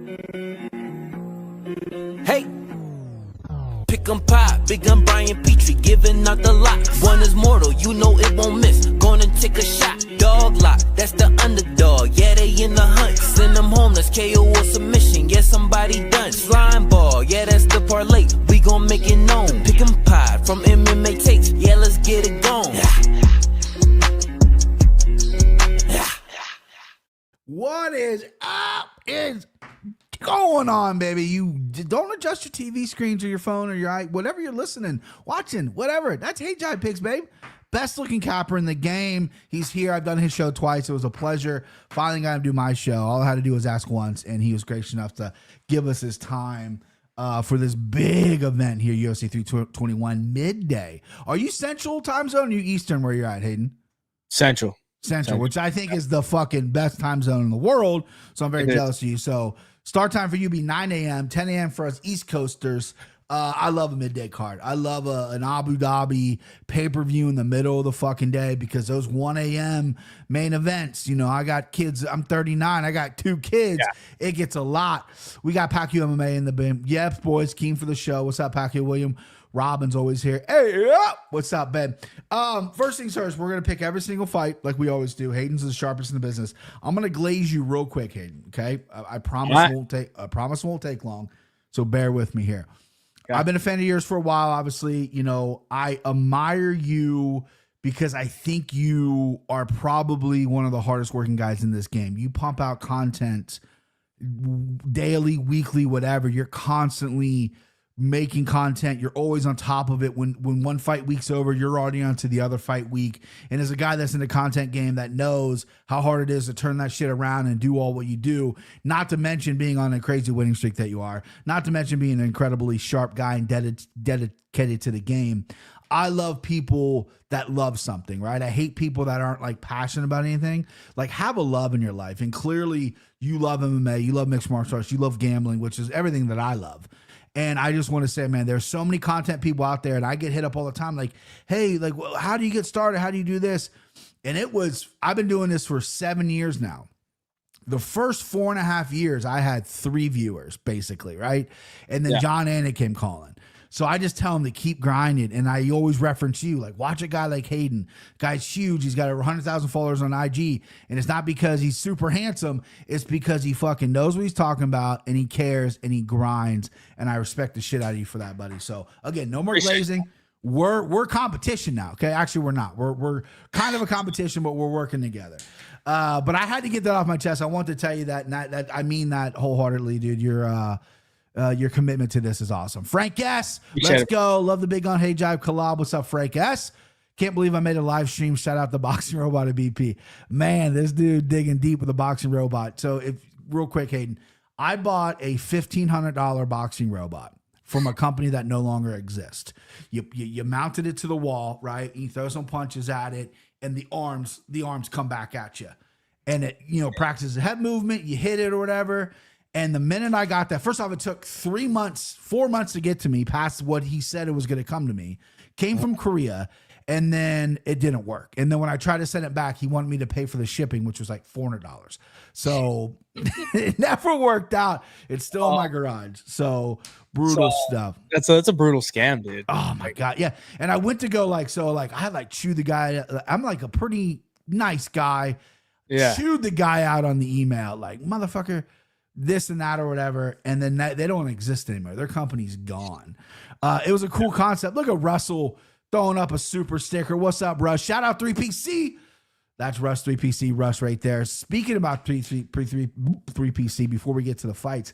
Hey, pick 'em pop, big gun Brian Petrie, giving out the lot. One is mortal, you know it won't miss. Gonna take a shot, dog lock, that's the underdog. Yeah, they in the hunt. Send them home, that's KO or submission. Yeah, somebody done. Slime ball, yeah, that's the parlay. We gon' make it known. Pick 'em pop from MMA tapes. Yeah, let's get it going. What is up? Is going on, baby? You don't adjust your TV screens or your phone or your eye, whatever you're listening, watching, whatever. That's HayJivePicks, babe. Best looking capper in the game. He's here. I've done his show twice. It was a pleasure. Finally got him to do my show. All I had to do was ask once, and he was gracious enough to give us his time for this big event here, UFC 321 midday. Are you Central time zone or you Eastern where you're at, Hayden? Central, which I think is the fucking best time zone in the world. So I'm very jealous of you. So start time for you be 9 a.m., 10 a.m. for us East Coasters. I love a midday card. I love an Abu Dhabi pay-per-view in the middle of the fucking day because those 1 a.m. main events, you know, I got kids. I'm 39. I got 2 kids. Yeah. It gets a lot. We got Pacquiao MMA in the bin. Yep, boys, keen for the show. What's up, Pacquiao William? Robin's always here. Hey, what's up, Ben? First things first, we're going to pick every single fight like we always do. Hayden's the sharpest in the business. I'm going to glaze you real quick, Hayden, okay? I promise it won't take long, so bear with me here. Okay. I've been a fan of yours for a while, obviously. You know, I admire you because I think you are probably one of the hardest working guys in this game. You pump out content daily, weekly, whatever. You're constantly making content. You're always on top of it. When one fight week's over, you're already on to the other fight week. And as a guy that's in the content game that knows how hard it is to turn that shit around and do all what you do, not to mention being on a crazy winning streak that you are, not to mention being an incredibly sharp guy and dedicated to the game. I love people that love something, right? I hate people that aren't like passionate about anything. Like, have a love in your life. And clearly you love MMA, you love mixed martial arts, you love gambling, which is everything that I love. And I just want to say, man, there's so many content people out there, and I get hit up all the time like, hey, like, well, how do you get started? How do you do this? And I've been doing this for 7 years now. The first 4.5 years, I had 3 viewers, basically, right? And then John Anik came calling. So I just tell him to keep grinding, and I always reference you. Like, watch a guy like Hayden. Guy's huge. He's got 100,000 followers on IG, and it's not because he's super handsome. It's because he fucking knows what he's talking about, and he cares, and he grinds, and I respect the shit out of you for that, buddy. So, again, no more glazing. We're competition now, okay? Actually, we're not. We're kind of a competition, but we're working together. But I had to get that off my chest. I want to tell you that, and that I mean that wholeheartedly, dude. Your commitment to this is awesome. Frank S, let's go. Love the big on Hey Jive collab. What's up, Frank S? Can't believe I made a live stream. Shout out the boxing robot at BP. Man, this dude digging deep with the boxing robot. So real quick, Hayden, I bought a $1,500 boxing robot from a company that no longer exists. You mounted it to the wall, right? You throw some punches at it, and the arms come back at you. And it, practices the head movement, you hit it or whatever. And the minute I got that, first off, it took 4 months to get to me, past what he said it was going to come to me. Came from Korea, and then it didn't work. And then when I tried to send it back, he wanted me to pay for the shipping, which was like $400. So it never worked out. It's still in my garage. So brutal stuff. That's a brutal scam, dude. Oh my God. Yeah. And I went to go I had chew the guy. I'm like a pretty nice guy. Yeah. Chewed the guy out on the email. Like, motherfucker, this and that or whatever, and then they don't exist anymore. Their company's gone. It was a cool concept. Look at Russell throwing up a super sticker. What's up, Russ? Shout out 3PC. That's Russ 3PC, Russ right there. Speaking about 3PC, before we get to the fights,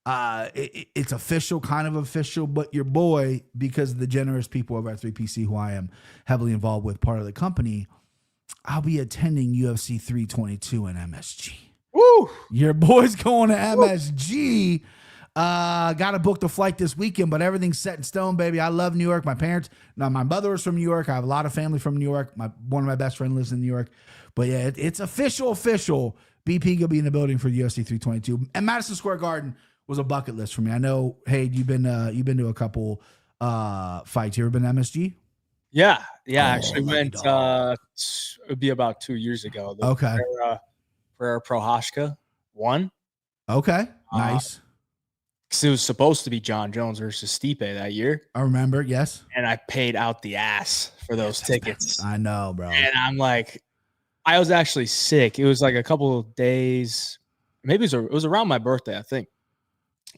it's official, kind of official, but your boy, because of the generous people over at 3PC, who I am heavily involved with, part of the company, I'll be attending UFC 322 in MSG. Woo! Your boy's going to MSG. Got to book the flight this weekend, but everything's set in stone, baby. I love New York. My mother was from New York. I have a lot of family from New York. One of my best friends lives in New York. But yeah, it's official. BP will be in the building for UFC 322. And Madison Square Garden was a bucket list for me. I know, hey, you've been to a couple fights. You ever been to MSG? Yeah. Actually went. It would be about 2 years ago. Okay. For Prohashka won. Okay. Nice. Because it was supposed to be John Jones versus Stipe that year. I remember. Yes. And I paid out the ass for those tickets. I know, bro. And I'm like, I was actually sick. It was like a couple of days. Maybe it was around my birthday, I think.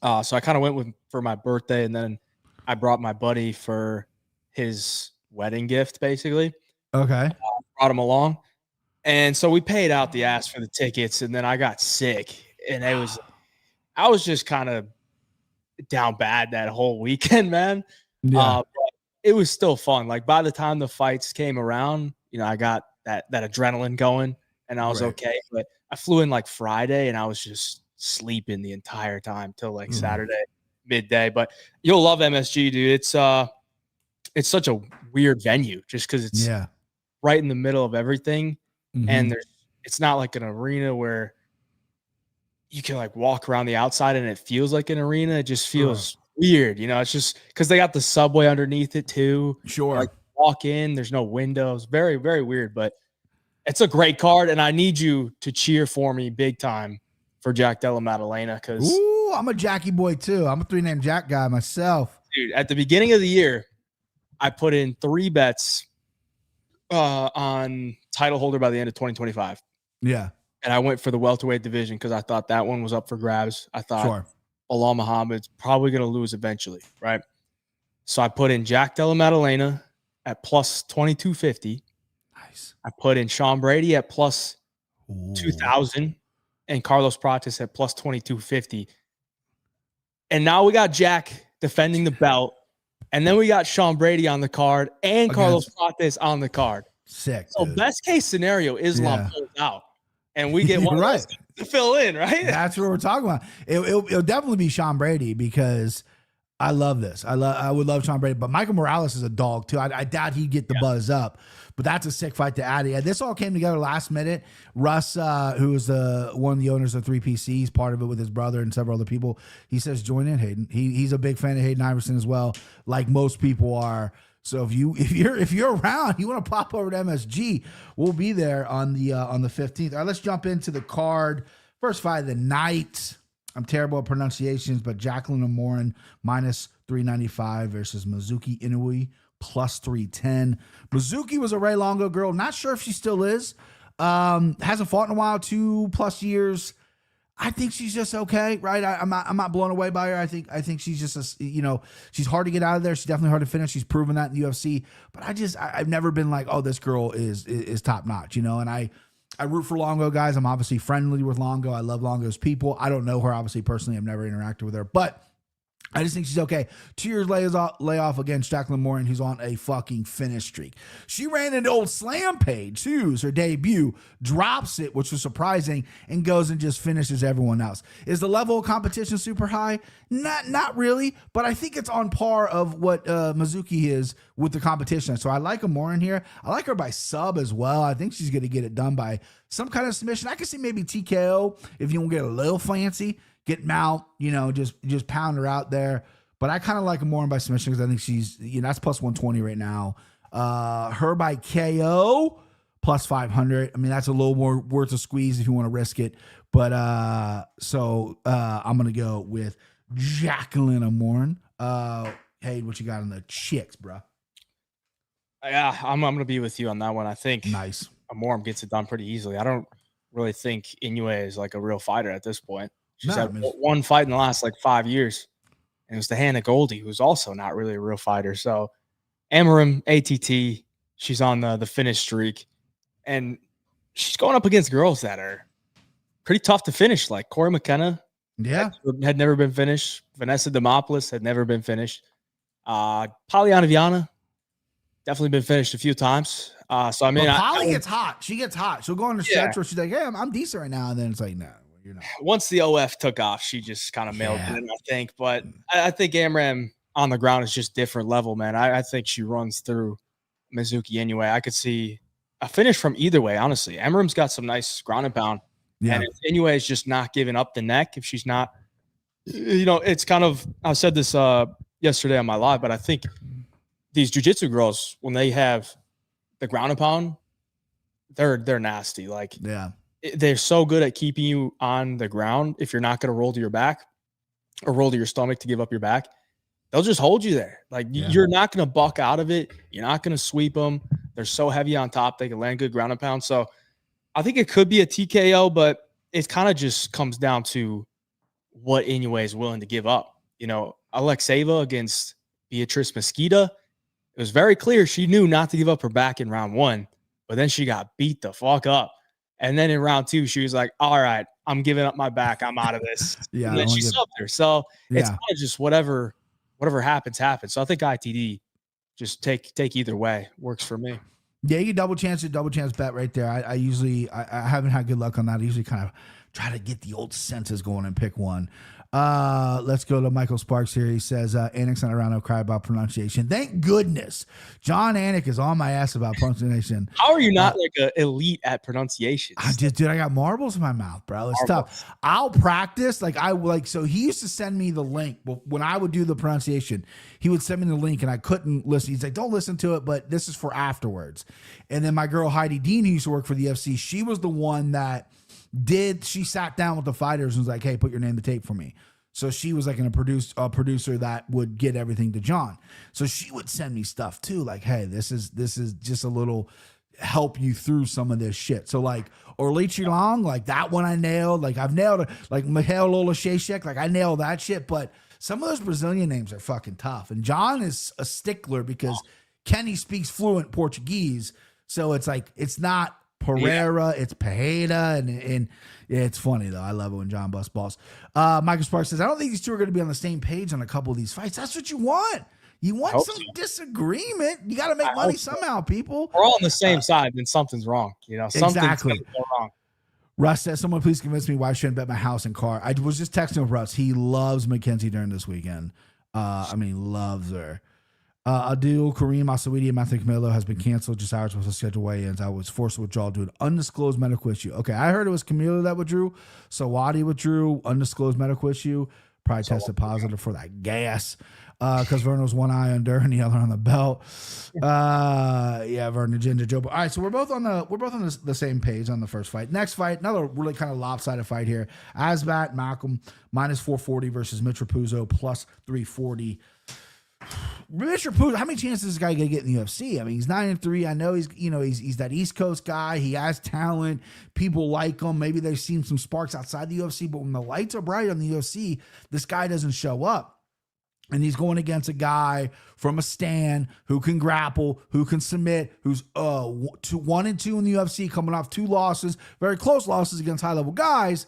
So I kind of went for my birthday, and then I brought my buddy for his wedding gift, basically. Okay. Brought him along. And so we paid out the ass for the tickets, and then I got sick. And I was just kind of down bad that whole weekend, man. Yeah. But it was still fun. Like by the time the fights came around, I got that adrenaline going, and I was okay. But I flew in like Friday, and I was just sleeping the entire time till like Saturday midday. But you'll love MSG, dude. It's such a weird venue just because it's right in the middle of everything, and it's not like an arena where you can like walk around the outside and it feels like an arena. It just feels weird, it's just because they got the subway underneath it too. Sure. Like walk in, there's no windows. Very, very weird, but it's a great card, and I need you to cheer for me big time for Jack Della Maddalena because I'm a Jackie boy too. I'm a 3-name Jack guy myself. Dude, at the beginning of the year, I put in 3 bets on title holder by the end of 2025. Yeah. And I went for the welterweight division because I thought that one was up for grabs. I thought Alaa Muhammad's probably going to lose eventually, right? So I put in Jack Della Maddalena at plus 2250. Nice. I put in Sean Brady at plus 2000 and Carlos Prates at plus 2250. And now we got Jack defending the belt. And then we got Sean Brady on the card and Carlos Prates on the card. Sick. So best case scenario, Islam pulls out. And we get one to fill in, right? That's what we're talking about. It'll definitely be Sean Brady because I love this. I would love Sean Brady, but Michael Morales is a dog too. I doubt he'd get the buzz up, but that's a sick fight to add. Yeah, this all came together last minute. Russ, who is one of the owners of 3PC, he's part of it with his brother and several other people. He says, join in, Hayden. He's a big fan of Hayden Iverson as well, like most people are. So if you're around, you want to pop over to MSG, we'll be there on the 15th. All right, let's jump into the card. First fight of the night. I'm terrible at pronunciations, but Jacqueline Amorin minus 395 versus Mizuki Inoue plus 310. Mizuki was a Ray Longo girl. Not sure if she still is. Hasn't fought in a while, 2+ years. I think she's just okay, right? I'm not blown away by her. I think she's just she's hard to get out of there. She's definitely hard to finish. She's proven that in the UFC. But I've never been like, oh, this girl is top notch, And I root for Longo guys. I'm obviously friendly with Longo. I love Longo's people. I don't know her obviously personally. I've never interacted with her, but I just think she's okay. 2 years layoff against Jacqueline Morin, who's on a fucking finish streak. She ran into old Slam Page, too, her debut, drops it, which was surprising, and goes and just finishes everyone else. Is the level of competition super high? Not really, but I think it's on par of what Mizuki is with the competition. So I like Morin here. I like her by sub as well. I think she's going to get it done by some kind of submission. I could see maybe TKO if you want to get a little fancy. Get him out, just pound her out there. But I kind of like Morin by submission because I think she's, that's plus 120 right now. Her by KO, plus 500. I mean, that's a little more worth a squeeze if you want to risk it. But I'm going to go with Jacqueline Amorin. Hey, what you got on the chicks, bro? Yeah, I'm going to be with you on that one. I think nice. Amorin gets it done pretty easily. I don't really think Inoue is like a real fighter at this point. She's had one fight in the last 5 years, and it was the Hannah Goldie, who's also not really a real fighter. So, Amorim, ATT, she's on the finish streak, and she's going up against girls that are pretty tough to finish, like Corey McKenna. Yeah, had never been finished. Vanessa Demopoulos had never been finished. Polyana Viana, definitely been finished a few times. So I mean, Polly gets hot. She gets hot. She'll go on the stretch where she's like, "Hey, I'm decent right now," and then it's like, "No." Once the OF took off, she just kind of mailed it in, I think. But I think Amram on the ground is just different level, man. I think she runs through Mizuki Inoue. I could see a finish from either way, honestly. Amram's got some nice ground and pound. Yeah. And if Inoue is just not giving up the neck, if she's not, it's kind of, I said this yesterday on my live, but I think these jiu-jitsu girls, when they have the ground and pound, they're nasty. they're so good at keeping you on the ground. If you're not going to roll to your back or roll to your stomach to give up your back, they'll just hold you there. Like you're not going to buck out of it. You're not going to sweep them. They're so heavy on top. They can land good ground and pound. So I think it could be a TKO, but it kind of just comes down to what Inoue is willing to give up. Alexeva against Beatrice Mosqueda, it was very clear she knew not to give up her back in round 1, but then she got beat the fuck up. And then in round 2, she was like, all right, I'm giving up my back. I'm out of this. And then she subbed her. So it's kind of just whatever happens. So I think ITD, just take either way. Works for me. Yeah, you double chance bet right there. I usually haven't had good luck on that. I usually kind of try to get the old senses going and pick one. Let's go to Michael Sparks here. He says, Anik's not around, no cry about pronunciation. Thank goodness. John Anik is on my ass about pronunciation. How are you not like an elite at pronunciation? I got marbles in my mouth, bro. It's tough. I'll practice. So he used to send me the link. When I would do the pronunciation, he would send me the link and I couldn't listen. He's like, don't listen to it, but this is for afterwards. And then my girl, Heidi Dean, who used to work for the UFC, she was the one that she sat down with the fighters and was like, hey, put your name to tape for me. So she was like a producer that would get everything to John. So she would send me stuff too. Like, hey, this is just a little help you through some of this shit. So like Orlichi Long, like that one I nailed. Like I've nailed it. Like Mihail Olasheshek, like I nailed that shit. But some of those Brazilian names are fucking tough. And John is a stickler because Kenny speaks fluent Portuguese. So it's like, it's not Pereira, it's Pajeda, and it's funny though. I love it when John busts balls. Michael Sparks says, I don't think these two are going to be on the same page on a couple of these fights. That's what you want. You want some disagreement. You got to make money somehow, people. We're all on the same side, then something's wrong. Something's exactly wrong. Russ says, someone please convince me why I shouldn't bet my house and car. I was just texting with Russ. He loves Mackenzie Dern this weekend. Loves her. Adil Kareem Asawidi and Matthew Camilo has been canceled just hours before the schedule weigh-ins. I was forced to withdraw due to an undisclosed medical issue. Okay, I heard it was Camilo that withdrew. Sawadi withdrew, undisclosed medical issue. Probably tested positive for that gas. Because Vernon was one eye on Dern, the other on the belt. Vernon Ginger Joe. All right, so we're both on the same page on the first fight. Next fight, another really kind of lopsided fight here. Asbat Malcolm minus 440 versus Mitch Rapuzzo plus 340. Mitch Rapuzzo, how many chances is this guy gonna get in the UFC? I mean, he's 9-3. I know he's that East Coast guy. He has talent. People like him. Maybe they've seen some sparks outside the UFC, but when the lights are bright on the UFC, this guy doesn't show up. And he's going against a guy from a stand who can grapple, who can submit, who's 1-2 in the UFC, coming off 2 losses, very close losses against high-level guys.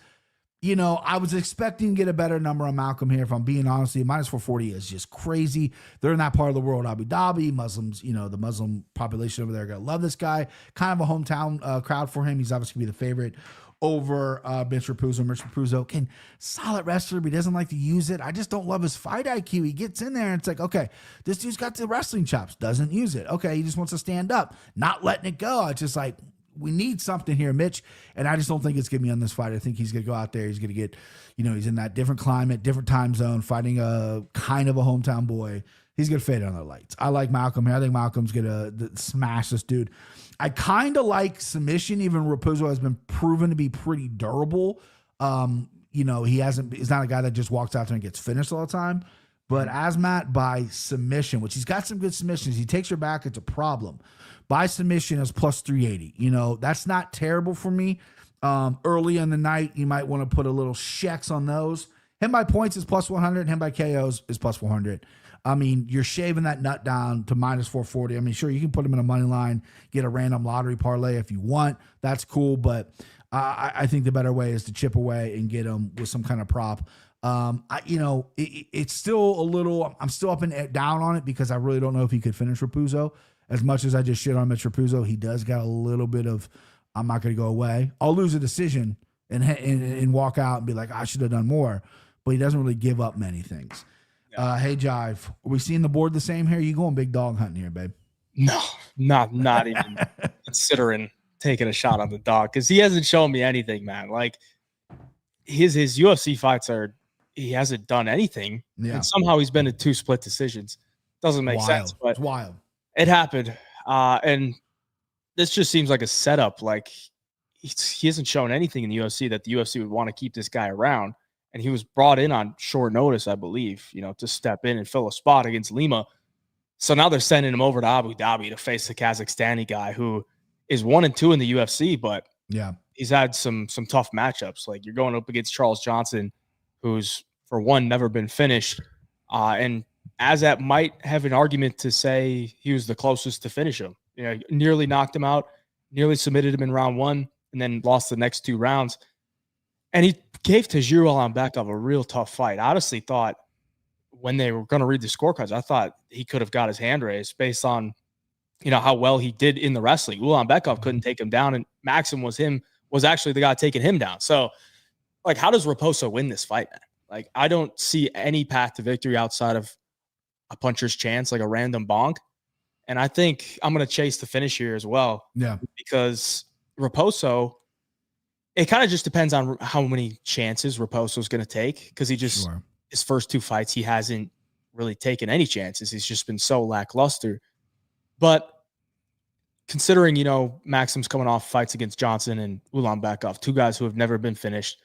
I was expecting to get a better number on Malcolm here, if I'm being honest. Minus 440 is just crazy. They're in that part of the world, Abu Dhabi. Muslims, the Muslim population over there are going to love this guy. Kind of a hometown crowd for him. He's obviously going to be the favorite over Mitch Rapuzzo. Mitch Rapuzzo, solid wrestler, but he doesn't like to use it. I just don't love his fight IQ. He gets in there and it's like, okay, this dude's got the wrestling chops, doesn't use it. Okay, he just wants to stand up, not letting it go. It's just like, we need something here, Mitch. And I just don't think it's going to be on this fight. I think he's going to go out there. He's going to get, he's in that different climate, different time zone, fighting a kind of a hometown boy. He's going to fade on the lights. I like Malcolm here. I think Malcolm's going to smash this dude. I kind of like submission. Even Rapuzzo has been proven to be pretty durable. He's not a guy that just walks out there and gets finished all the time. But Asmat by submission, which he's got some good submissions. He takes your back. It's a problem. By submission is plus 380. That's not terrible for me. Early in the night, you might want to put a little checks on those. Him by points is plus 100. Him by KOs is plus 400. I mean, you're shaving that nut down to minus 440. I mean, sure, you can put him in a money line, get a random lottery parlay if you want. That's cool. But I think the better way is to chip away and get him with some kind of prop. It's still a little, I'm still up and down on it because I really don't know if he could finish Rapuzzo. As much as I just shit on Mitch Rapuzzo, he does got a little bit of, I'm not going to go away. I'll lose a decision and walk out and be like, I should have done more. But he doesn't really give up many things. Yeah. Hey, Jive, are we seeing the board the same here? You going big dog hunting here, babe? No, not even considering taking a shot on the dog because he hasn't shown me anything, man. Like his UFC fights he hasn't done anything. Yeah. And somehow he's been in 2 split decisions. Doesn't make sense. But it's wild. It happened. And this just seems like a setup. Like he hasn't shown anything in the UFC that the UFC would want to keep this guy around. And he was brought in on short notice, I believe, to step in and fill a spot against Lima. So now they're sending him over to Abu Dhabi to face the Kazakhstani guy who is 1-2 in the UFC, but he's had some tough matchups. Like you're going up against Charles Johnson, who's for one never been finished, and Azat might have an argument to say he was the closest to finish him. Nearly knocked him out, nearly submitted him in round 1, and then lost the next 2 rounds. And he gave Tajir Ulanbekov a real tough fight. I honestly thought when they were going to read the scorecards, I thought he could have got his hand raised based on, how well he did in the wrestling. Ulanbekov couldn't take him down, and Maxim was actually the guy taking him down. So, like, how does Raposo win this fight, man? Like, I don't see any path to victory outside of a puncher's chance, like a random bonk. And I think I'm going to chase the finish here as well. Yeah. Because Raposo, it kind of just depends on how many chances Raposo is going to take, because his first 2 fights, he hasn't really taken any chances. He's just been so lackluster. But considering, Maxim's coming off fights against Johnson and Ulanbekov, 2 guys who have never been finished,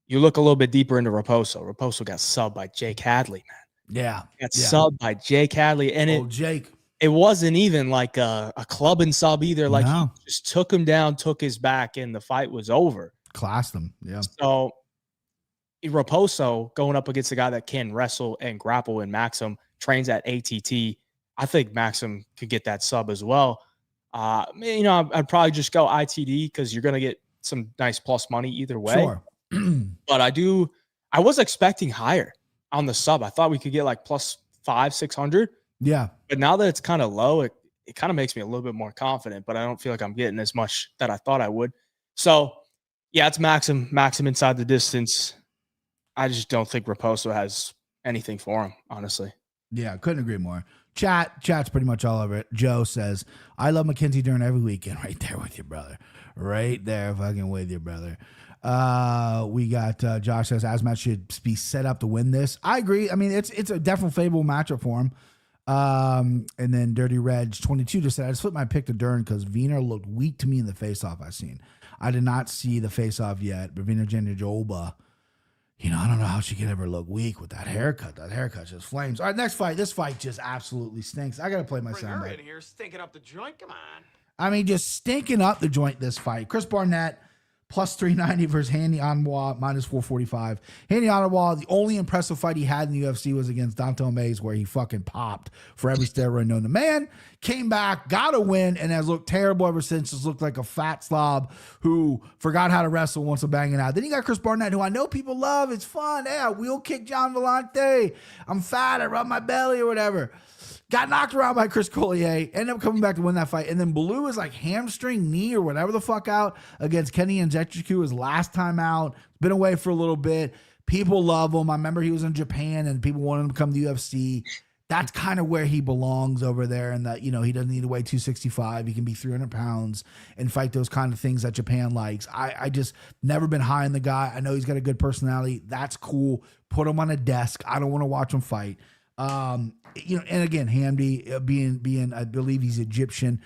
you look a little bit deeper into Raposo. Raposo got subbed by Jake Hadley, man. Yeah. Got subbed by Jake Hadley. And Jake. It wasn't even like a club and sub either. Like he just took him down, took his back, and the fight was over. Classed him. Yeah. So Raposo going up against a guy that can wrestle and grapple, and Maxim trains at ATT. I think Maxim could get that sub as well. I'd probably just go ITD because you're going to get some nice plus money either way. Sure. But I was expecting higher on the sub. I thought we could get like plus 500-600. Yeah. But now that it's kind of low, it kind of makes me a little bit more confident, but I don't feel like I'm getting as much that I thought I would. So, yeah, it's Maxim inside the distance. I just don't think Raposo has anything for him, honestly. Yeah, couldn't agree more. Chat's pretty much all over it. Joe says, I love Mackenzie Dern every weekend. Right there with your brother. Right there fucking with your brother. We got Josh says Azmat should be set up to win this. I agree. I mean, it's a definitely favorable matchup for him. And then Dirty Reg 22 just said, I just flipped my pick to Dern because Wiener looked weak to me in the face-off I've seen. I did not see the face-off yet, but Wiener Jandiroba, I don't know how she can ever look weak with that haircut. That haircut just flames. All right, next fight. This fight just absolutely stinks. I got to play my soundbite. Bring her in here, stinking up the joint. Come on. I mean, just stinking up the joint, this fight. Chris Barnett, plus 390 versus Handy Anwa, minus 445. Handy Anwa, the only impressive fight he had in the UFC was against Dante Mays, where he fucking popped for every steroid known to man. Came back, got a win, and has looked terrible ever since. Just looked like a fat slob who forgot how to wrestle once a banging out. Then you got Chris Barnett, who I know people love. It's fun. Yeah, wheel kick John Vellante. I'm fat. I rub my belly or whatever. Got knocked around by Chris Collier, ended up coming back to win that fight, and then blew his hamstring knee or whatever the fuck out against Kenny Nzechukwu his last time out. Been away for a little bit. People love him. I remember he was in Japan and people wanted him to come to the UFC. That's kind of where he belongs over there, and that, he doesn't need to weigh 265. He can be 300 pounds and fight those kind of things that Japan likes. I just never been high on the guy. I know he's got a good personality. That's cool. Put him on a desk. I don't want to watch him fight. And again, Hamdi being, I believe he's Egyptian,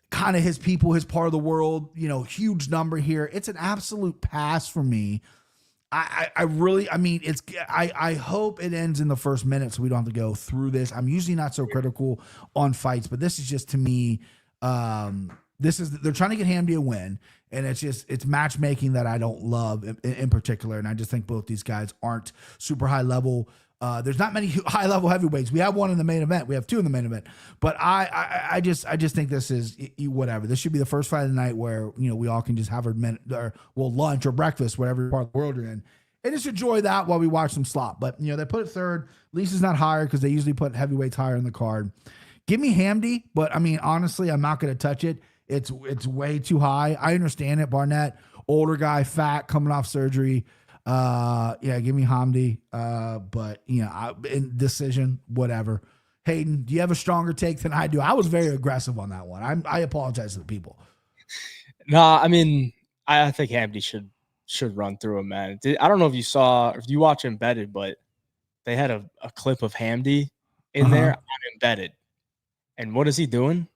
kind of his people, his part of the world, huge number here. It's an absolute pass for me. I hope it ends in the first minute so we don't have to go through this. I'm usually not so critical on fights, but this is just, to me, they're trying to get Hamdi a win, and it's matchmaking that I don't love in particular. And I just think both these guys aren't super high level. There's not many high level heavyweights. We have one in the main event. We have 2 in the main event. But I just think this is whatever. This should be the first fight of the night where we all can just have lunch or breakfast, whatever part of the world you're in, and just enjoy that while we watch some slop. But they put it third. At least it's not higher because they usually put heavyweights higher in the card. Give me Hamdi, but I mean honestly, I'm not going to touch it. It's way too high. I understand it. Barnett, older guy, fat, coming off surgery. Give me Hamdi. But in decision, whatever. Hayden, do you have a stronger take than I do? I was very aggressive on that one. I apologize to the people. No, I mean, I think Hamdi should run through him, man. I don't know if you watch Embedded, but they had a clip of Hamdi in there on Embedded. And what is he doing?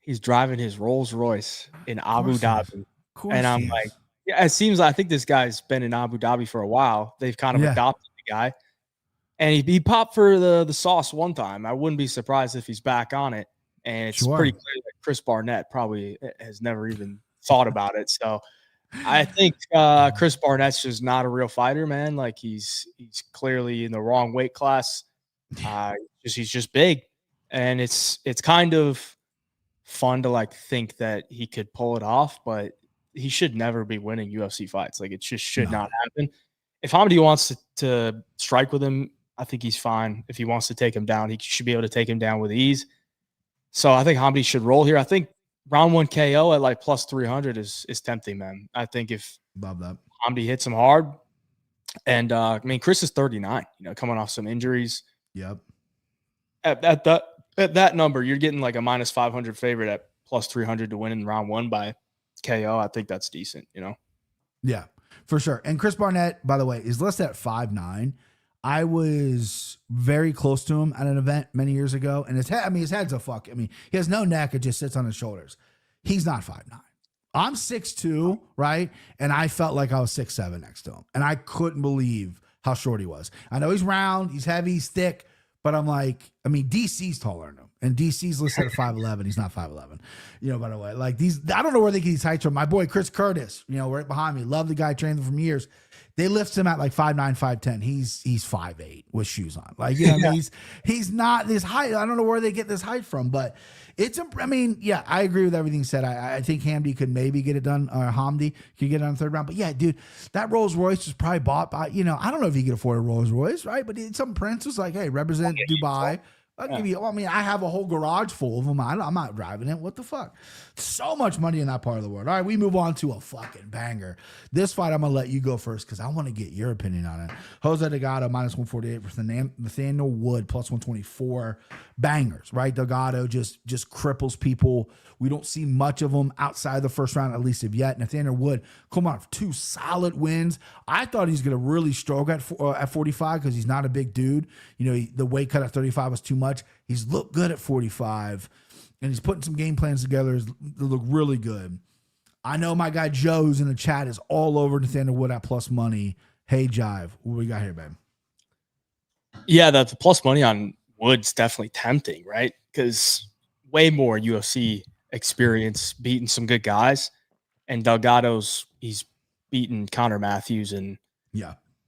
He's driving his Rolls Royce in Abu Dhabi. Of course And I'm he like, is. yeah, it seems I think this guy's been in Abu Dhabi for a while. They've kind of adopted the guy. And he popped for the sauce one time. I wouldn't be surprised if he's back on it. And it's pretty clear that Chris Barnett probably has never even thought about it. So I think Chris Barnett's just not a real fighter, man. Like he's clearly in the wrong weight class. He's just big, and it's kind of fun to like think that he could pull it off, but he should never be winning UFC fights. Like it just should not happen. If Hamdi wants to strike with him, I think he's fine. If he wants to take him down, he should be able to take him down with ease. So I think Hamdi should roll here. I think round 1 KO at like plus 300 is tempting, man. I think if love that Hamdi hits him hard, and I mean Chris is 39, coming off some injuries. Yep. At that number, you're getting like a minus 500 favorite at plus 300 to win in round 1 by KO. I think that's decent, Yeah, for sure. And Chris Barnett, by the way, is listed at 5'9". I was very close to him at an event many years ago, and his head's a fuck. I mean, he has no neck; it just sits on his shoulders. He's not 5'9". I'm 6'2", right? And I felt like I was 6'7" next to him, and I couldn't believe how short he was. I know he's round, he's heavy, he's thick, but I'm like, I mean, DC's taller than him, and DC's listed at 5'11". He's not 5'11". By the way, like these, I don't know where they get these heights from. My boy Chris Curtis, right behind me, love the guy, trained him for years. They lift him at like 5'9", 5'10". He's 5'8" with shoes on. Like, he's not this height. I don't know where they get this height from, but I agree with everything said. I think Hamdi could maybe get it done, or Hamdi could get it on the third round. But yeah, dude, that Rolls Royce was probably bought by, I don't know if he could afford a Rolls Royce, right? But some prince was like, hey, represent Dubai. I'll give you, I have a whole garage full of them. I'm not driving it. What the fuck? So much money in that part of the world. All right, we move on to a fucking banger. This fight, I'm going to let you go first because I want to get your opinion on it. Jose Delgado, minus 148 versus Nathaniel Wood, plus 124. Bangers, right? Delgado just cripples people. We don't see much of them outside the first round, at least of yet. Nathaniel Wood come out 2 solid wins. I thought he's going to really struggle at 45 because he's not a big dude. The weight cut at 35 was too much. He's looked good at 45, and he's putting some game plans together that look really good. I know my guy Joe's in the chat is all over Nathaniel Wood at plus money. Hey, Jive, what we got here, babe? Yeah, the plus money on Wood's definitely tempting, right? Because way more UFC experience, beating some good guys, and he's beaten Connor Matthews and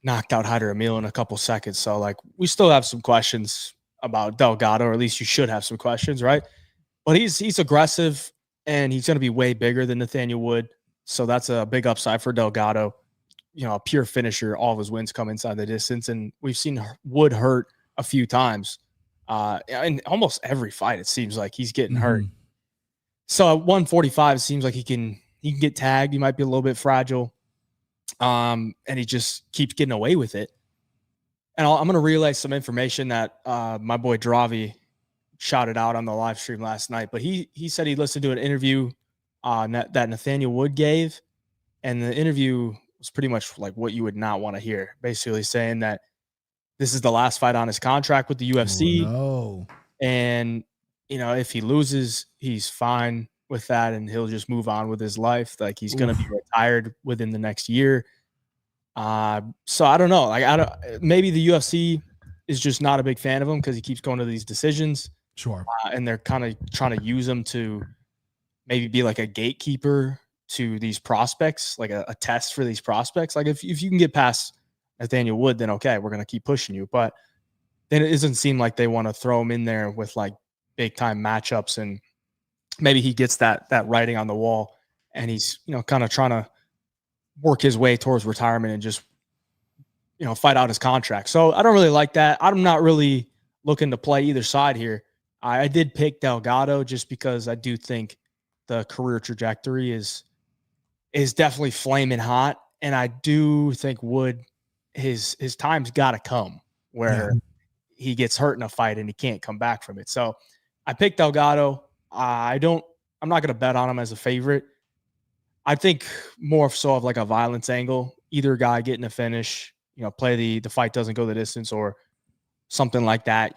knocked out Hyder Emil in a couple seconds. So like we still have some questions about Delgado, or at least you should have some questions, right? But he's aggressive, and he's going to be way bigger than Nathaniel Wood. So that's a big upside for Delgado. A pure finisher. All of his wins come inside the distance, and we've seen Wood hurt a few times. In almost every fight, it seems like he's getting hurt. So at 145, it seems like he can get tagged. He might be a little bit fragile. And he just keeps getting away with it. And I'm going to relay some information that my boy Dravi shouted out on the live stream last night. But he said he listened to an interview that Nathaniel Wood gave. And the interview was pretty much like what you would not want to hear. Basically saying that this is the last fight on his contract with the UFC. Oh, no. And, if he loses, he's fine with that, and he'll just move on with his life. Like he's going to be retired within the next year. So I don't know. Like maybe the UFC is just not a big fan of him because he keeps going to these decisions. Sure. And they're kind of trying to use him to maybe be like a gatekeeper to these prospects, like a test for these prospects. Like if you can get past Nathaniel Wood, then okay, we're going to keep pushing you. But then it doesn't seem like they want to throw him in there with like big time matchups, and maybe he gets that writing on the wall, and he's kind of trying to work his way towards retirement and just fight out his contract. So I don't really like that. I'm not really looking to play either side here. I did pick Delgado just because I do think the career trajectory is definitely flaming hot, and I do think Wood his time's got to come where he gets hurt in a fight and he can't come back from it. So I picked Delgado. I'm not going to bet on him as a favorite. I think more so of like a violence angle, either guy getting a finish, play the fight doesn't go the distance or something like that,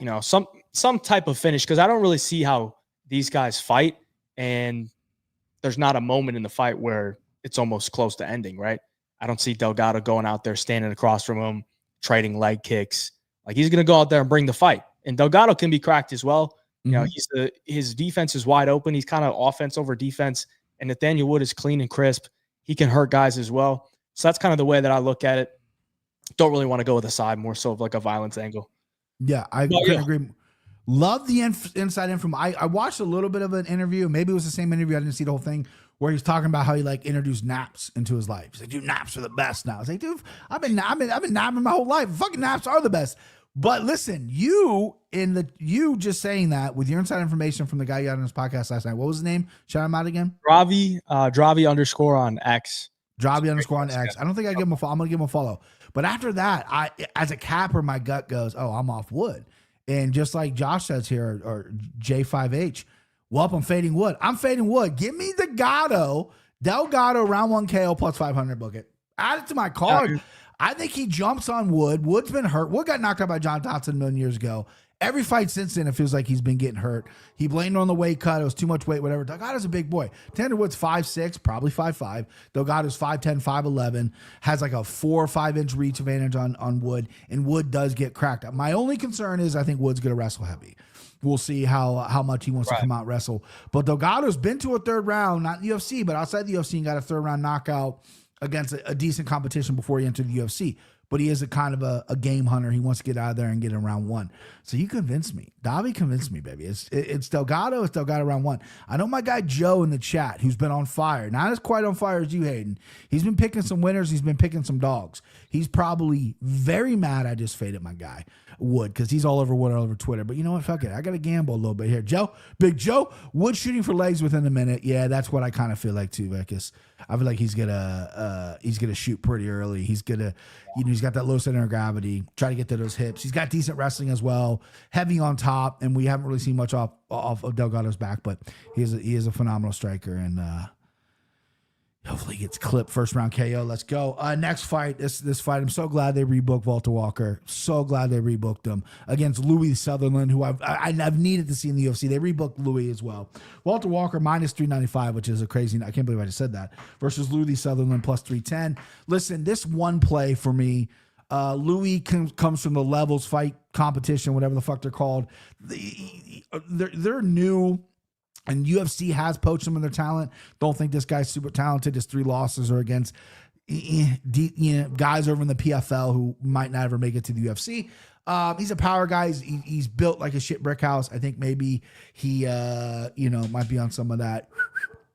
some type of finish. Cause I don't really see how these guys fight, and there's not a moment in the fight where it's almost close to ending, right? I don't see Delgado going out there, standing across from him, trading leg kicks. Like, he's going to go out there and bring the fight. And Delgado can be cracked as well. You know, his defense is wide open. He's kind of offense over defense. And Nathaniel Wood is clean and crisp. He can hurt guys as well. So that's kind of the way that I look at it. Don't really want to go with a side, more so of like a violence angle. Yeah, I couldn't agree. Love the inside info. I watched a little bit of an interview. Maybe it was the same interview. I didn't see the whole thing, where he's talking about how he like introduced naps into his life. He's like, dude, naps are the best now. I was like, dude, I've been napping my whole life. Fucking naps are the best. But listen, you just saying that with your inside information from the guy you had on his podcast last night. What was his name? Shout him out again. Dravi _ on X. Dravi _ on X. I don't think I give him a follow. I'm gonna give him a follow. But after that, I, as a capper, my gut goes, oh, I'm off Wood. And just like Josh says here, or J5H, well, I'm fading Wood. I'm fading Wood. Give me Delgado round 1 KO plus 500, book it. Add it to my card. I think he jumps on Wood. Wood's been hurt. Wood got knocked out by John Dodson a million years ago. Every fight since then, it feels like he's been getting hurt. He blamed on the weight cut. It was too much weight, whatever. Delgado's a big boy. Tanner Wood's 5'6", probably 5'5". Delgado's 5'10", 5'11". Has like a 4 or 5 inch reach advantage on Wood, and Wood does get cracked. My only concern is I think Wood's going to wrestle heavy. We'll see how much he wants to come out and wrestle. But Delgado's been to a third round, not in the UFC, but outside the UFC, and got a third round knockout against a decent competition before he entered the UFC. But he is a kind of a game hunter. He wants to get out of there and get in round 1. So you convinced me. Davi convinced me, baby. It's Delgado. It's Delgado round 1. I know my guy Joe in the chat, who's been on fire. Not as quite on fire as you, Hayden. He's been picking some winners. He's been picking some dogs. He's probably very mad I just faded my guy, Wood, because he's all over Wood all over Twitter. But you know what? Fuck it. I got to gamble a little bit here. Joe, Big Joe, Wood shooting for legs within a minute. Yeah, that's what I kind of feel like too, Vekas. I feel like he's gonna shoot pretty early. He's gonna, he's got that low center of gravity. Try to get to those hips. He's got decent wrestling as well. Heavy on top, and we haven't really seen much off of Delgado's back, but he is a phenomenal striker, and hopefully he gets clipped first round KO. Let's go. Next fight. This fight. I'm so glad they rebooked Walter Walker. So glad they rebooked him against Louis Sutherland, who I've needed to see in the UFC. They rebooked Louis as well. Walter Walker minus 395, which is a crazy. I can't believe I just said that. Versus Louis Sutherland plus 310. Listen, this one play for me. Louis comes from the Levels fight competition, whatever the fuck they're called. They're new. And UFC has poached some of their talent. Don't think this guy's super talented. His 3 losses are against guys over in the PFL who might not ever make it to the UFC. He's a power guy. He's built like a shit brick house. I think maybe he, might be on some of that.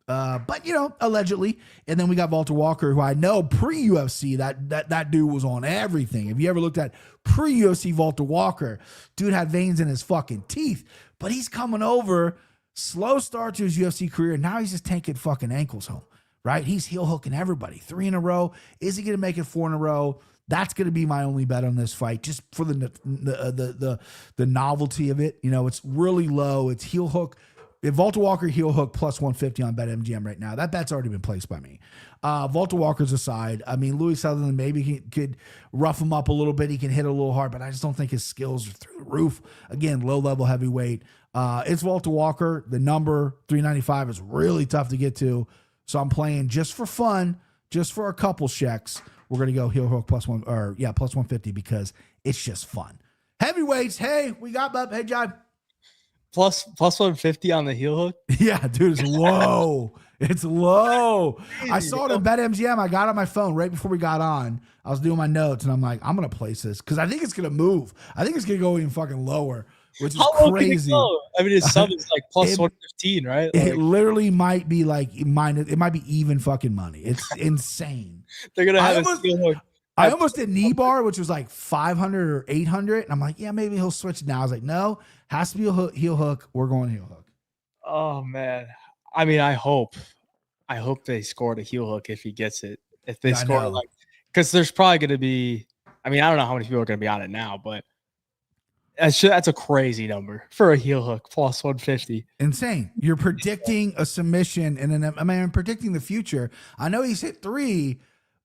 But allegedly. And then we got Walter Walker, who I know pre-UFC, that dude was on everything. If you ever looked at pre-UFC Walter Walker, dude had veins in his fucking teeth. But he's coming over. Slow start to his UFC career. Now he's just taking fucking ankles home, right? He's heel hooking everybody. 3 in a row. Is he going to make it 4 in a row? That's going to be my only bet on this fight, just for the novelty of it. It's really low. It's heel hook. If Walter Walker heel hook plus 150 on BetMGM right now, that bet's already been placed by me. Walter Walker's aside. I mean, Louis Sutherland maybe he could rough him up a little bit. He can hit a little hard, but I just don't think his skills are through the roof. Again, low level heavyweight. It's Walter Walker. The number 395 is really tough to get to. So I'm playing just for fun, just for a couple checks. We're going to go heel hook plus 150 because it's just fun. Heavyweights. Hey, we got Bub. Hey, John. Plus 150 on the heel hook. Yeah, dude, it's low. It's low. I saw it in BetMGM. I got on my phone right before we got on. I was doing my notes, and I'm like, I'm going to place this because I think it's going to move. I think it's going to go even fucking lower, which is crazy. I mean, his sub is like plus 115, right? It literally might be like minus. It might be even fucking money. It's insane. They're going to have a heel hook. I almost did knee bar, which was like 500 or 800. And I'm like, yeah, maybe he'll switch now. I was like, no, has to be a heel hook. We're going heel hook. Oh, man. I mean, I hope they scored a heel hook if he gets it. If they score, because there's probably going to be, I mean, I don't know how many people are going to be on it now, but that's a crazy number for a heel hook plus 150. Insane. You're predicting a submission. And then, I'm predicting the future. I know he's hit 3.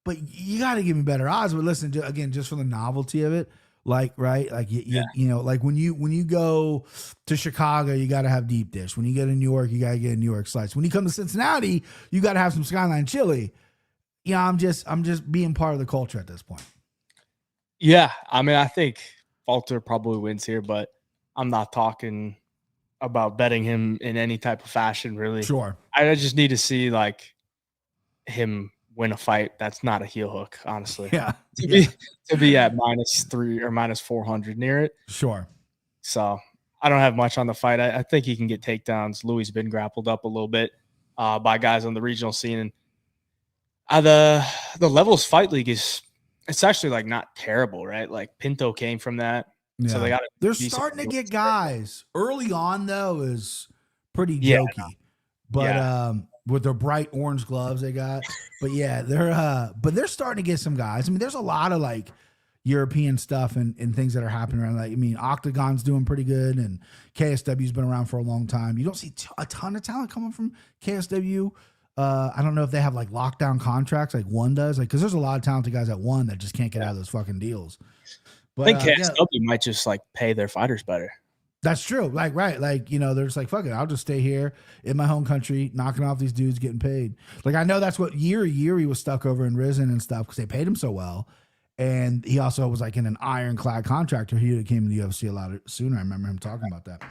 But you got to give me better odds. But listen, again, just for the novelty of it, like when you go to Chicago, you got to have deep dish. When you go to New York, you got to get a New York slice. When you come to Cincinnati, you got to have some Skyline chili. yeah, I'm just being part of the culture at this point. Yeah, I mean, I think Walter probably wins here, but I'm not talking about betting him in any type of fashion, really. Sure. I just need to see like him win a fight that's not a heel hook, honestly. Yeah. To be at -3 or -400 near it. Sure. So I don't have much on the fight. I think he can get takedowns. Louis been grappled up a little bit by guys on the regional scene, and the Levels Fight League it's actually like not terrible, right? Like Pinto came from that, so Yeah. They're decent starting to get guys early on though is pretty Yeah. jokey, but with their bright orange gloves they got, but yeah, they're starting to get some guys. I mean, there's a lot of like European stuff and things that are happening around. Like, I mean, Octagon's doing pretty good, and KSW's been around for a long time. You don't see a ton of talent coming from KSW. I don't know if they have like lockdown contracts like One does, like because there's a lot of talented guys at One that just can't get out of those fucking deals. But I think KSW might just like pay their fighters better. That's true. Like, right. Like, you know, they're just like, fuck it. I'll just stay here in my home country, knocking off these dudes, getting paid. Like, I know that's what Yuri was stuck over in Risen and stuff because they paid him so well. And he also was like in an ironclad contract. He came to the UFC a lot sooner. I remember him talking about that.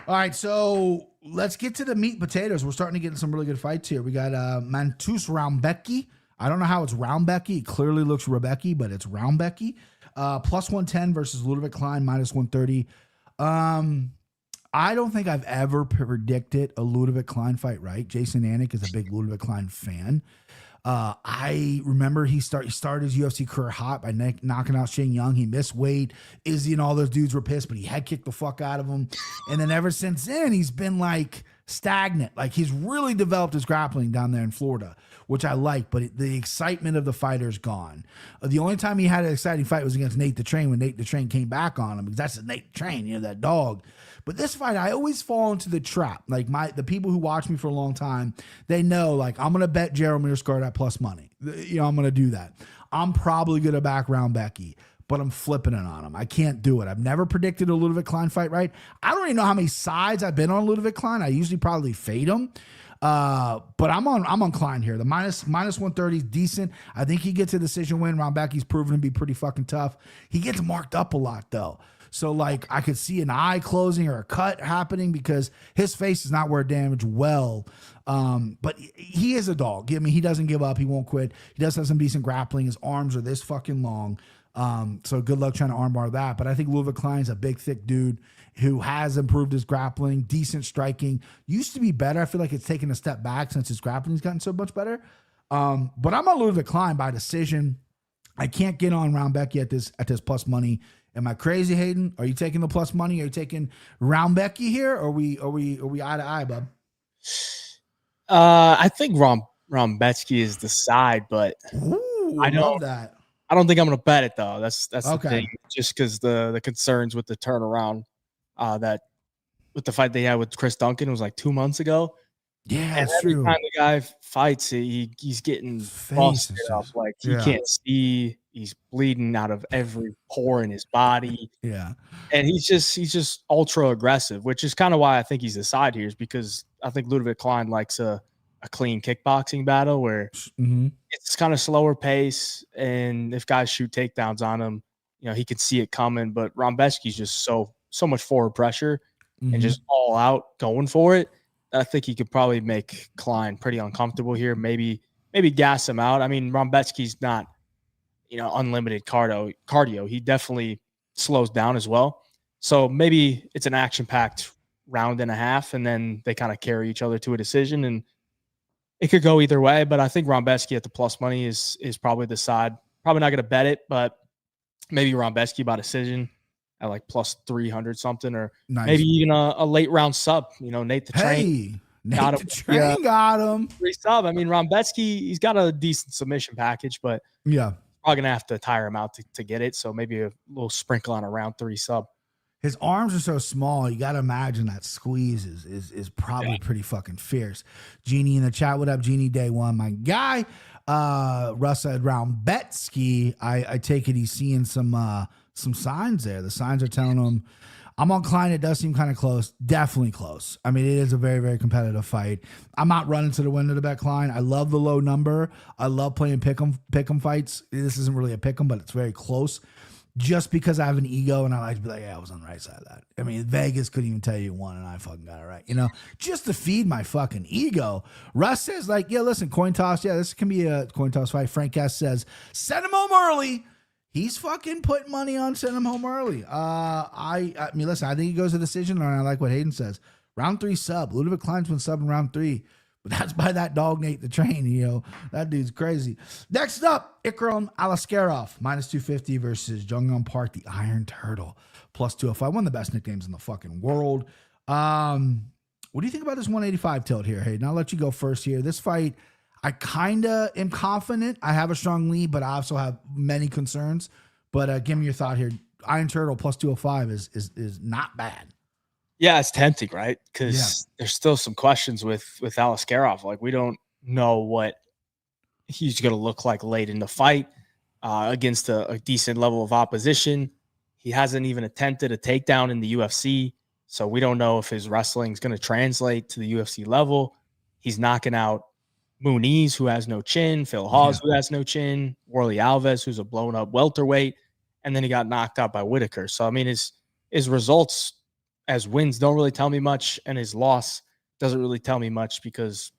All right. So let's get to the meat and potatoes. We're starting to get in some really good fights here. We got Mantus Raumbecki. I don't know how it's Raumbecki. It clearly looks Rebecki, but it's Raumbecki. Plus 110 versus Ludovic Klein, minus 130. I don't think I've ever predicted a Ludovic Klein fight right. Jason Anik is a big Ludovic Klein fan. I remember he started his UFC career hot by knocking out Shane Young. He missed weight. Izzy and all those dudes were pissed, but he head kicked the fuck out of him. And then ever since then, he's been like stagnant. Like he's really developed his grappling down there in Florida, which I like, but the excitement of the fighter is gone. The only time he had an exciting fight was against Nate the Train when Nate the Train came back on him because that's Nate the Train, you know, that dog. But this fight, I always fall into the trap. Like the people who watch me for a long time, they know like I'm gonna bet Jeremy Scar at plus money. You know, I'm gonna do that. I'm probably gonna back Raumbecki, but I'm flipping it on him. I can't do it. I've never predicted a Ludovic Klein fight right. I don't even know how many sides I've been on Ludovic Klein. I usually probably fade him. But I'm on Klein here. The minus 130 is decent. I think he gets a decision win. Raumbecki's proven to be pretty fucking tough. He gets marked up a lot though. So like I could see an eye closing or a cut happening because his face is not where it damaged well. But he is a dog. I mean, he doesn't give up. He won't quit. He does have some decent grappling. His arms are this fucking long. So good luck trying to armbar that. But I think Ludovic Klein's a big, thick dude who has improved his grappling, decent striking. Used to be better. I feel like it's taken a step back since his grappling's gotten so much better. But I'm on Ludovic Klein by decision. I can't get on Raumbecki at this plus money. Am I crazy, Hayden? Are you taking the plus money? Are you taking Raumbecki here? Or are we eye to eye, bub? I think Raumbecki is the side, but Ooh, I love that. I don't think I'm going to bet it though. That's Okay. the thing. Just because the concerns with the turnaround, that with the fight they had with Chris Duncan was like 2 months ago. Yeah, And that's every true. time the guy fights, he's getting busted up. Like he can't see. He's bleeding out of every pore in his body. Yeah. And he's just ultra aggressive, which is kind of why I think he's the side here, is because I think Ludovic Klein likes a clean kickboxing battle where it's kind of slower pace. And if guys shoot takedowns on him, you know, he can see it coming. But Raumbecki's just so much forward pressure and just all out going for it. I think he could probably make Klein pretty uncomfortable here. Maybe gas him out. I mean, Raumbecki's not, you know, unlimited cardio. He definitely slows down as well. So maybe it's an action-packed round and a half, and then they kind of carry each other to a decision, and it could go either way. But I think Raumbecki at the plus money is probably the side. Probably not going to bet it, but maybe Raumbecki by decision at like plus 300 something, or maybe even a late round sub. You know, Nate the Train. Nate the Train got him. Free sub. I mean, Raumbecki, he's got a decent submission package, but yeah, probably gonna have to tire him out to get it. So maybe a little sprinkle on a round 3 sub. His arms are so small. You got to imagine that squeeze is probably pretty fucking fierce. Jeannie in the chat. What up, Jeannie? Day one, my guy. Russ said Raumbecki. I take it he's seeing some some signs there. The signs are telling him. I'm on Klein. It does seem kind of close. Definitely close. I mean, it is a very, very competitive fight. I'm not running to the window to bet Klein. I love the low number. I love playing pick'em fights. This isn't really a pick'em, but it's very close. Just because I have an ego and I like to be like, yeah, I was on the right side of that. I mean, Vegas couldn't even tell you won and I fucking got it right. You know, just to feed my fucking ego. Russ says like, yeah, listen, coin toss. Yeah, this can be a coin toss fight. Frank S says, send him home early. He's fucking putting money on sending him home early. I mean, listen, I think he goes to decision, and I like what Hayden says. Round 3 sub. Ludovic Klein's been sub in round 3, but that's by that dog Nate the Train. You know, that dude's crazy. Next up, Ikram Alaskarov, minus 250 versus Jungyeon Park, the Iron Turtle, plus 205. One of the best nicknames in the fucking world. What do you think about this 185 tilt here, Hayden? I'll let you go first here. This fight, I kind of am confident. I have a strong lead, but I also have many concerns. But give me your thought here. Iron Turtle plus 205 is not bad. Yeah, it's tempting, right? Because there's still some questions with Alaskarov. Like, we don't know what he's going to look like late in the fight against a decent level of opposition. He hasn't even attempted a takedown in the UFC, so we don't know if his wrestling is going to translate to the UFC level. He's knocking out Muniz, who has no chin, Phil Hawes, who has no chin, Worley Alves, who's a blown-up welterweight, and then he got knocked out by Whitaker. So, I mean, his results as wins don't really tell me much, and his loss doesn't really tell me much because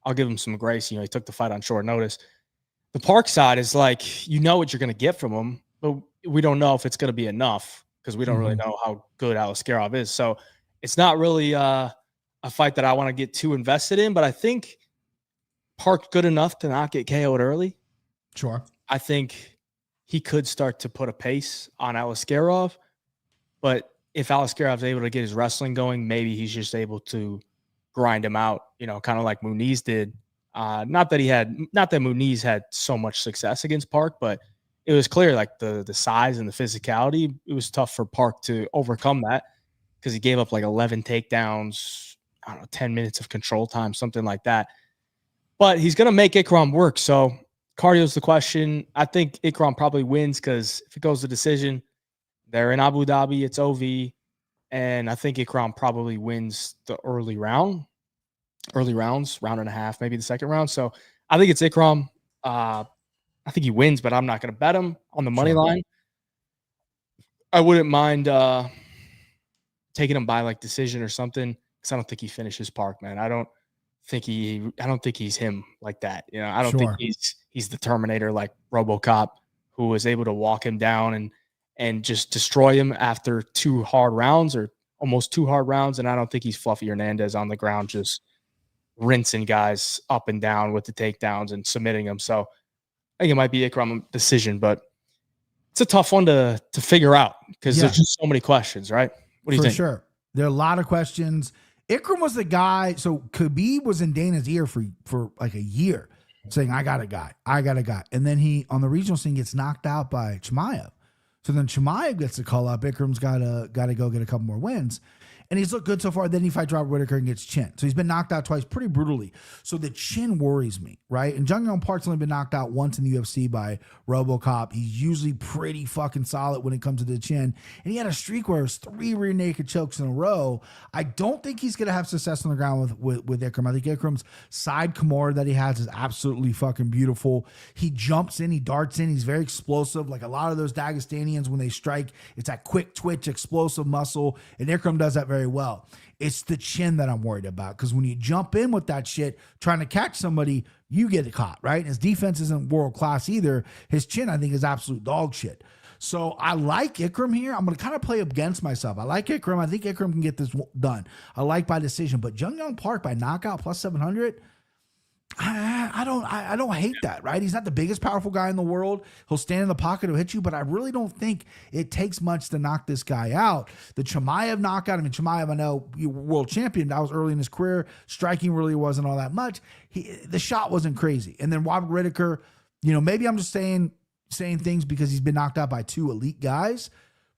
I'll give him some grace. You know, he took the fight on short notice. The Park side is like, you know what you're going to get from him, but we don't know if it's going to be enough because we don't really know how good Alaskarov is. So it's not really a fight that I want to get too invested in, but I think Park good enough to not get KO'd early. Sure. I think he could start to put a pace on Alaskarov, but if Alaskarov is able to get his wrestling going, maybe he's just able to grind him out, you know, kind of like Muniz did. Not that Muniz had so much success against Park, but it was clear like the size and the physicality, it was tough for Park to overcome that because he gave up like 11 takedowns, I don't know, 10 minutes of control time, something like that. But he's going to make Ikram work. So cardio's the question. I think Ikram probably wins because if it goes to decision, they're in Abu Dhabi, it's OV. And I think Ikram probably wins the early rounds, round and a half, maybe the second round. So I think it's Ikram. I think he wins, but I'm not going to bet him on the money line. I wouldn't mind taking him by like decision or something because I don't think he finishes Park, man. I don't think he's him like that. You know, I don't think he's the Terminator like RoboCop who was able to walk him down and just destroy him after 2 hard rounds or almost 2 hard rounds. And I don't think he's Fluffy Hernandez on the ground just rinsing guys up and down with the takedowns and submitting them. So I think it might be Ikram decision, but it's a tough one to figure out because there's just so many questions, right? What do you think? For sure. There are a lot of questions. Ikram was the guy. So Khabib was in Dana's ear for like a year saying, I got a guy. And then he, on the regional scene, gets knocked out by Chimaev. So then Chimaev gets the call up. Ikram's got to go get a couple more wins. And he's looked good so far. Then he fights Robert Whitaker and gets chin. So he's been knocked out twice pretty brutally. So the chin worries me, right? And Jungyeon Park's only been knocked out once in the UFC by RoboCop. He's usually pretty fucking solid when it comes to the chin. And he had a streak where it was 3 rear naked chokes in a row. I don't think he's going to have success on the ground with Ikram. I think Ikram's side Kimura that he has is absolutely fucking beautiful. He jumps in, he darts in. He's very explosive. Like a lot of those Dagestanians, when they strike, it's that quick twitch, explosive muscle. And Ikram does that very well. It's the chin that I'm worried about because when you jump in with that shit trying to catch somebody, you get caught, right? His defense isn't world class either. His chin, I think, is absolute dog shit. So I like Ikram here. I'm going to kind of play against myself. I like Ikram. I think Ikram can get this done. I like by decision, but Jungyeon Park by knockout plus 700. I don't hate that, right? He's not the biggest powerful guy in the world. He'll stand in the pocket, he'll hit you, but I really don't think it takes much to knock this guy out. The Chimaev knockout, I mean, Chimaev, I know, world champion, that was early in his career. Striking really wasn't all that much. The shot wasn't crazy. And then Robert Whitaker, you know, maybe I'm just saying things because he's been knocked out by 2 elite guys.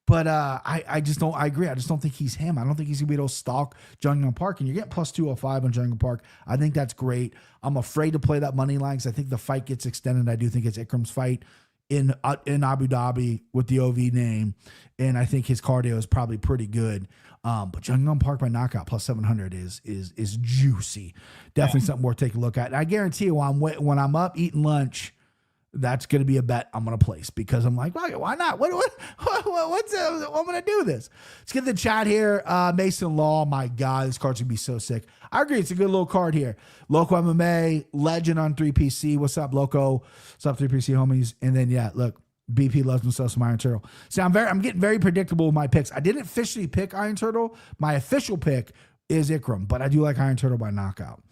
But I just don't. I agree. I just don't think he's him. I don't think he's gonna be able to stalk Jungyeon Park. And you're getting plus 205 on Jungyeon Park. I think that's great. I'm afraid to play that money line because I think the fight gets extended. I do think it's Ikram's fight. in Abu Dhabi with the OV name, and I think his cardio is probably pretty good. But Jung Yong Park by knockout plus 700 is juicy. Definitely something worth taking a look at. And I guarantee you, when I'm up eating lunch, that's going to be a bet I'm going to place because I'm like, why not? I'm going to do this. Let's get the chat here. Mason Law, my God, this card's going to be so sick. I agree. It's a good little card here. Loco MMA, legend on 3PC. What's up, Loco? What's up, 3PC homies? And then, yeah, look, BP loves himself some Iron Turtle. So I'm getting very predictable with my picks. I didn't officially pick Iron Turtle. My official pick is Ikram, but I do like Iron Turtle by knockout.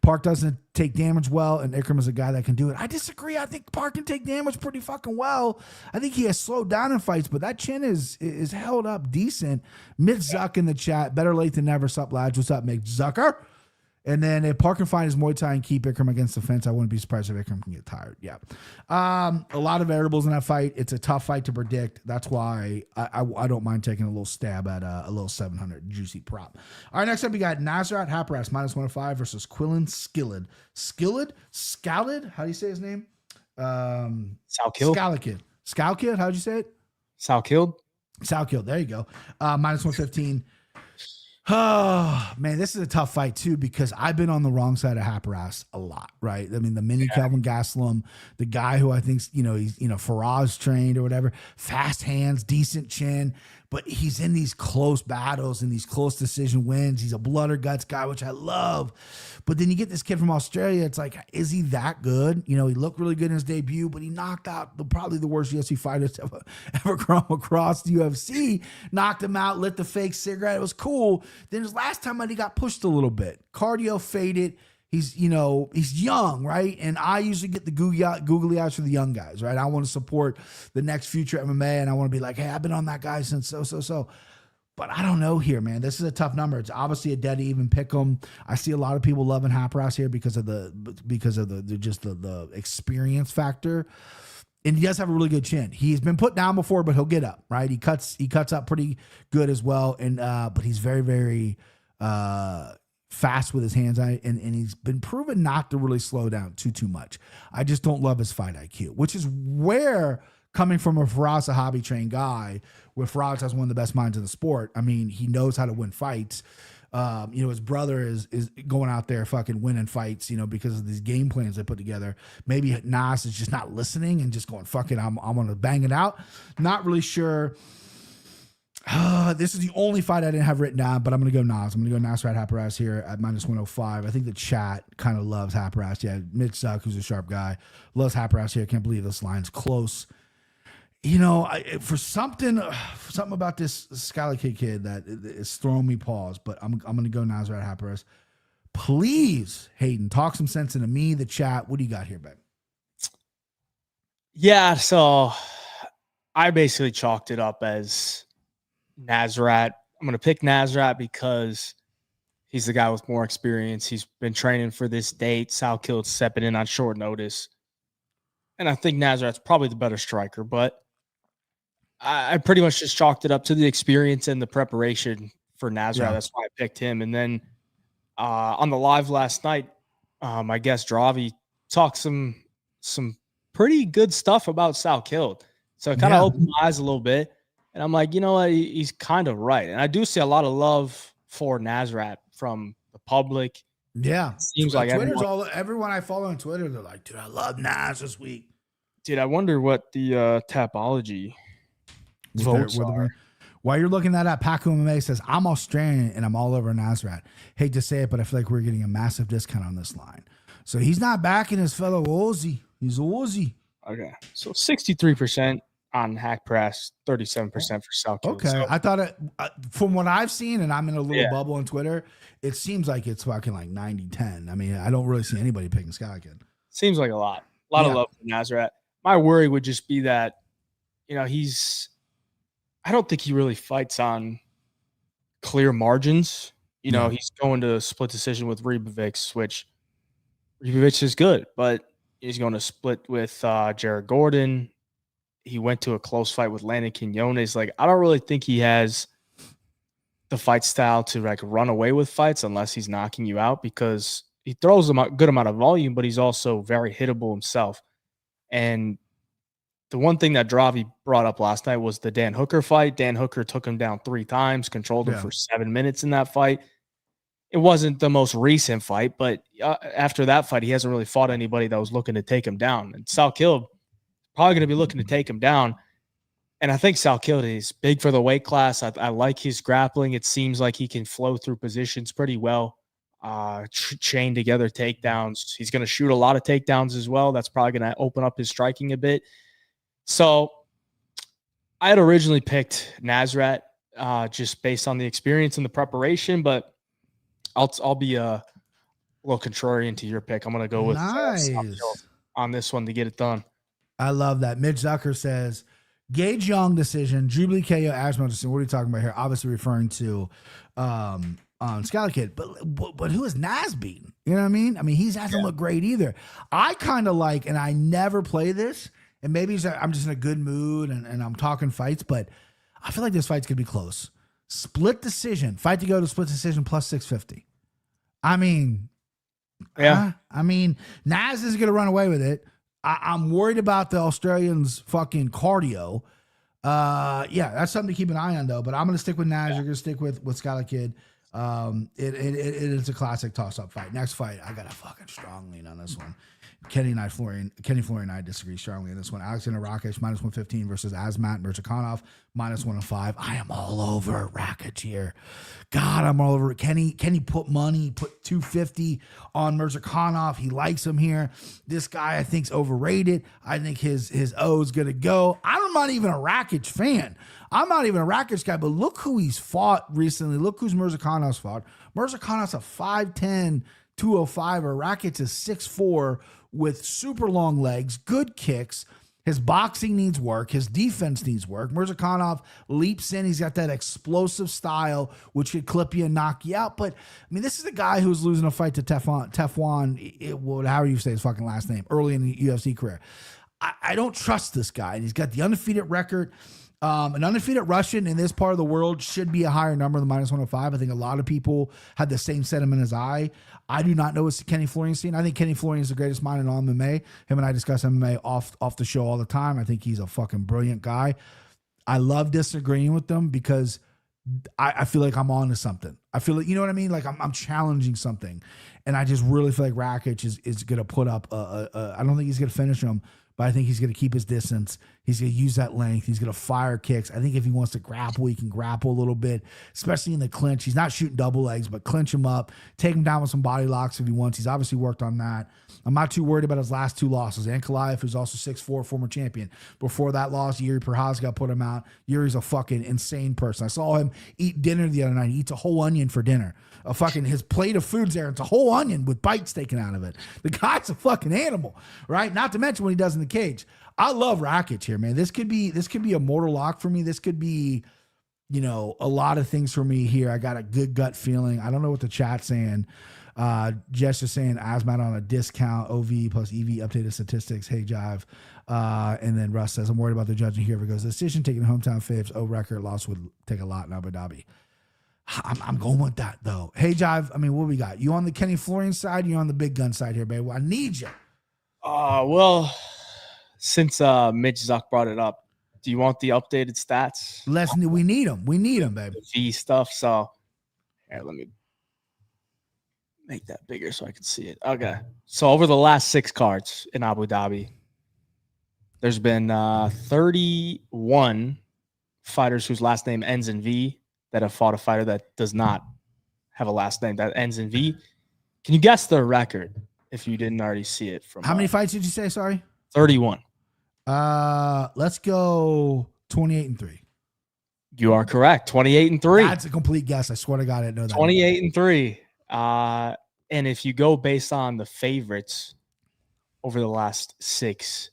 Park doesn't take damage well, and Ikram is a guy that can do it. I disagree. I think Park can take damage pretty fucking well. I think he has slowed down in fights, but that chin is held up decent. Mitch Zuck in the chat. Better late than never. Sup, lads? What's up, Mitch Zucker? And then if Park can find his Muay Thai and keep Ikram against the fence, I wouldn't be surprised if Ikram can get tired. Yeah. A lot of variables in that fight. It's a tough fight to predict. That's why I don't mind taking a little stab at a little 700 juicy prop. All right, next up we got Nasrat Hapras minus 105 versus Quillen Skilled. Scallid? How do you say his name? Salkid. Scalkid, how'd you say it? Salkid. There you go. Minus 115. Oh, man, this is a tough fight, too, because I've been on the wrong side of Hapras a lot, right? I mean, the mini Kelvin Gastelum, the guy who I think, he's, Faraz trained or whatever, fast hands, decent chin, but he's in these close battles and these close decision wins. He's a blood or guts guy, which I love. But then you get this kid from Australia. It's like, is he that good? He looked really good in his debut, but he knocked out probably the worst UFC fighters ever come across the UFC. Knocked him out, lit the fake cigarette. It was cool. Then his last time out, he got pushed a little bit. Cardio faded. He's young, right? And I usually get the googly eyes for the young guys, right? I want to support the next future MMA, and I want to be like, hey, I've been on that guy since so. But I don't know here, man. This is a tough number. It's obviously a dead even pick 'em. I see a lot of people loving Hapras here because of the experience factor. And he does have a really good chin. He's been put down before, but he'll get up, right? He cuts up pretty good as well. And but he's very, very fast with his hands, and he's been proven not to really slow down too much. I just don't love his fight IQ, which is where, coming from a Faraz Sahabi trained guy, where Faraz has one of the best minds in the sport. I mean, he knows how to win fights. His brother is going out there fucking winning fights, because of these game plans they put together. Maybe Nas is just not listening and just going, fuck it, I'm going to bang it out. Not really sure. This is the only fight I didn't have written down, but I'm going to go Nas. I'm going to go Nasrat Hapras here at minus 105. I think the chat kind of loves Hapras. Yeah, Mitch Zuck, who's a sharp guy, loves Hapras here. I can't believe this line's close. For something about this Scally kid that is throwing me pause, but I'm going to go Nasrat Hapras. Please, Hayden, talk some sense into me, the chat. What do you got here, babe? Yeah, so I basically chalked it up as Nasrat. I'm going to pick Nasrat because he's the guy with more experience. He's been training for this date. Salkid stepping in on short notice. And I think Nasrat's probably the better striker, but I pretty much just chalked it up to the experience and the preparation for Nasrat. Yeah. That's why I picked him. And then on the live last night, my guest Dravi talked some pretty good stuff about Salkid. So it kind of opened my eyes a little bit. And I'm like, you know what? He's kind of right. And I do see a lot of love for Nasrat from the public. Yeah. It seems like Twitter's everyone I follow on Twitter, they're like, dude, I love Nas this week. Dude, I wonder what the Tapology votes are. While you're looking that up, Paco MMA says, I'm Australian and I'm all over Nasrat. Hate to say it, but I feel like we're getting a massive discount on this line. So he's not backing his fellow Aussie. He's Aussie. Okay. So 63% on Hack Press, 37% for Salkid. Okay. So, I thought from what I've seen, and I'm in a little bubble on Twitter, it seems like it's fucking like 90-10. I mean, I don't really see anybody picking Salkid. Seems like a lot of love for Nasrat. My worry would just be that, I don't think he really fights on clear margins. He's going to a split decision with Ribovics, which Ribovics is good, but he's going to split with Jared Gordon. He went to a close fight with Landon Quinones. Like, I don't really think he has the fight style to like run away with fights unless he's knocking you out, because he throws a good amount of volume, but he's also very hittable himself. And the one thing that Dravi brought up last night was the Dan Hooker fight. Dan Hooker took him down 3 times, controlled him for 7 minutes in that fight. It wasn't the most recent fight, but after that fight, he hasn't really fought anybody that was looking to take him down. And Salkild probably going to be looking to take him down. And I think Salkild is big for the weight class. I like his grappling. It seems like he can flow through positions pretty well, chain together takedowns. He's going to shoot a lot of takedowns as well. That's probably going to open up his striking a bit. So I had originally picked Nasrat just based on the experience and the preparation, but I'll be a little contrarian to your pick. I'm going to go with on this one to get it done. I love that. Mitch Zucker says, Gage Young decision, Jubilee KO, Ashman decision. What are you talking about here? Obviously referring to Skylar Kid. But who is Nas beating? You know what I mean? I mean, he hasn't looked great either. I kind of like, and I never play this, and maybe I'm just in a good mood and I'm talking fights, but I feel like this fight's going to be close. Split decision. Fight to go to split decision plus 650. I mean, Nas is going to run away with it. I'm worried about the Australians' fucking cardio. That's something to keep an eye on, though. But I'm going to stick with Nas. You're going to stick with Skylar Kid. It is a classic toss-up fight. Next fight, I got a fucking strong lean on this one. Kenny Florian and I disagree strongly on this one. Alexander Rakic minus 115 versus Azmat Mirzakanov minus 105. I am all over Rakic here. God, I'm all over it. Kenny put money, put 250 on Mirzakanov. He likes him here. This guy I think's overrated. I think his O is gonna go. I'm not even a Rakic fan. I'm not even a Rakic guy, but look who he's fought recently. Look who's Mirzakanov's fought. Mirzakanov's a 5'10", 205er. Rakic is 6'4", with super long legs, good kicks. His boxing needs work. His defense needs work. Mirzakhanov leaps in. He's got that explosive style, which could clip you and knock you out. But, I mean, this is a guy who's losing a fight to Teflon, however you say his fucking last name, early in the UFC career. I don't trust this guy. And he's got the undefeated record. An undefeated Russian in this part of the world should be a higher number than minus 105. I think a lot of people had the same sentiment as I do not know what Kenny Florian's seen. I think Kenny Florian is the greatest mind in all MMA. Him and I discuss MMA off the show all the time. I think he's a fucking brilliant guy. I love disagreeing with them because I feel like I'm on to something. I feel like, you know what I mean? Like I'm challenging something. And I just really feel like Rakic is going to put up I don't think he's going to finish him, but I think he's going to keep his distance. He's going to use that length. He's going to fire kicks. I think if he wants to grapple, he can grapple a little bit, especially in the clinch. He's not shooting double legs, but clinch him up, take him down with some body locks if he wants. He's obviously worked on that. I'm not too worried about his last 2 losses. Ankalaev, who's also 6'4", former champion. Before that loss, Yuri Prochazka put him out. Yuri's a fucking insane person. I saw him eat dinner the other night. He eats a whole onion for dinner. His plate of food's there. It's a whole onion with bites taken out of it. The guy's a fucking animal, right? Not to mention what he does in the cage. I love Rakic here, man. This could be a mortal lock for me. This could be, a lot of things for me here. I got a good gut feeling. I don't know what the chat's saying. Jess is saying Asmat on a discount, OV plus EV updated statistics. Hey, Jive. And then Russ says, I'm worried about the judging here because the decision taking hometown faves, record loss would take a lot in Abu Dhabi. I'm going with that, though. Hey, Jive, what we got? You on the Kenny Florian side? You on the big gun side here, baby? I need you. Well, since Mitch Zuck brought it up, do you want the updated stats? We need them. We need them, baby. The V stuff. So, here, let me make that bigger so I can see it. Okay. So, over the last 6 cards in Abu Dhabi, there's been 31 fighters whose last name ends in V that have fought a fighter that does not have a last name that ends in V. Can you guess the record if you didn't already see it? From how many fights did you say? Sorry, 31. Let's go 28-3. You are correct. 28-3. That's a complete guess. I swear to God, I didn't know that. 28-3. And if you go based on the favorites over the last 6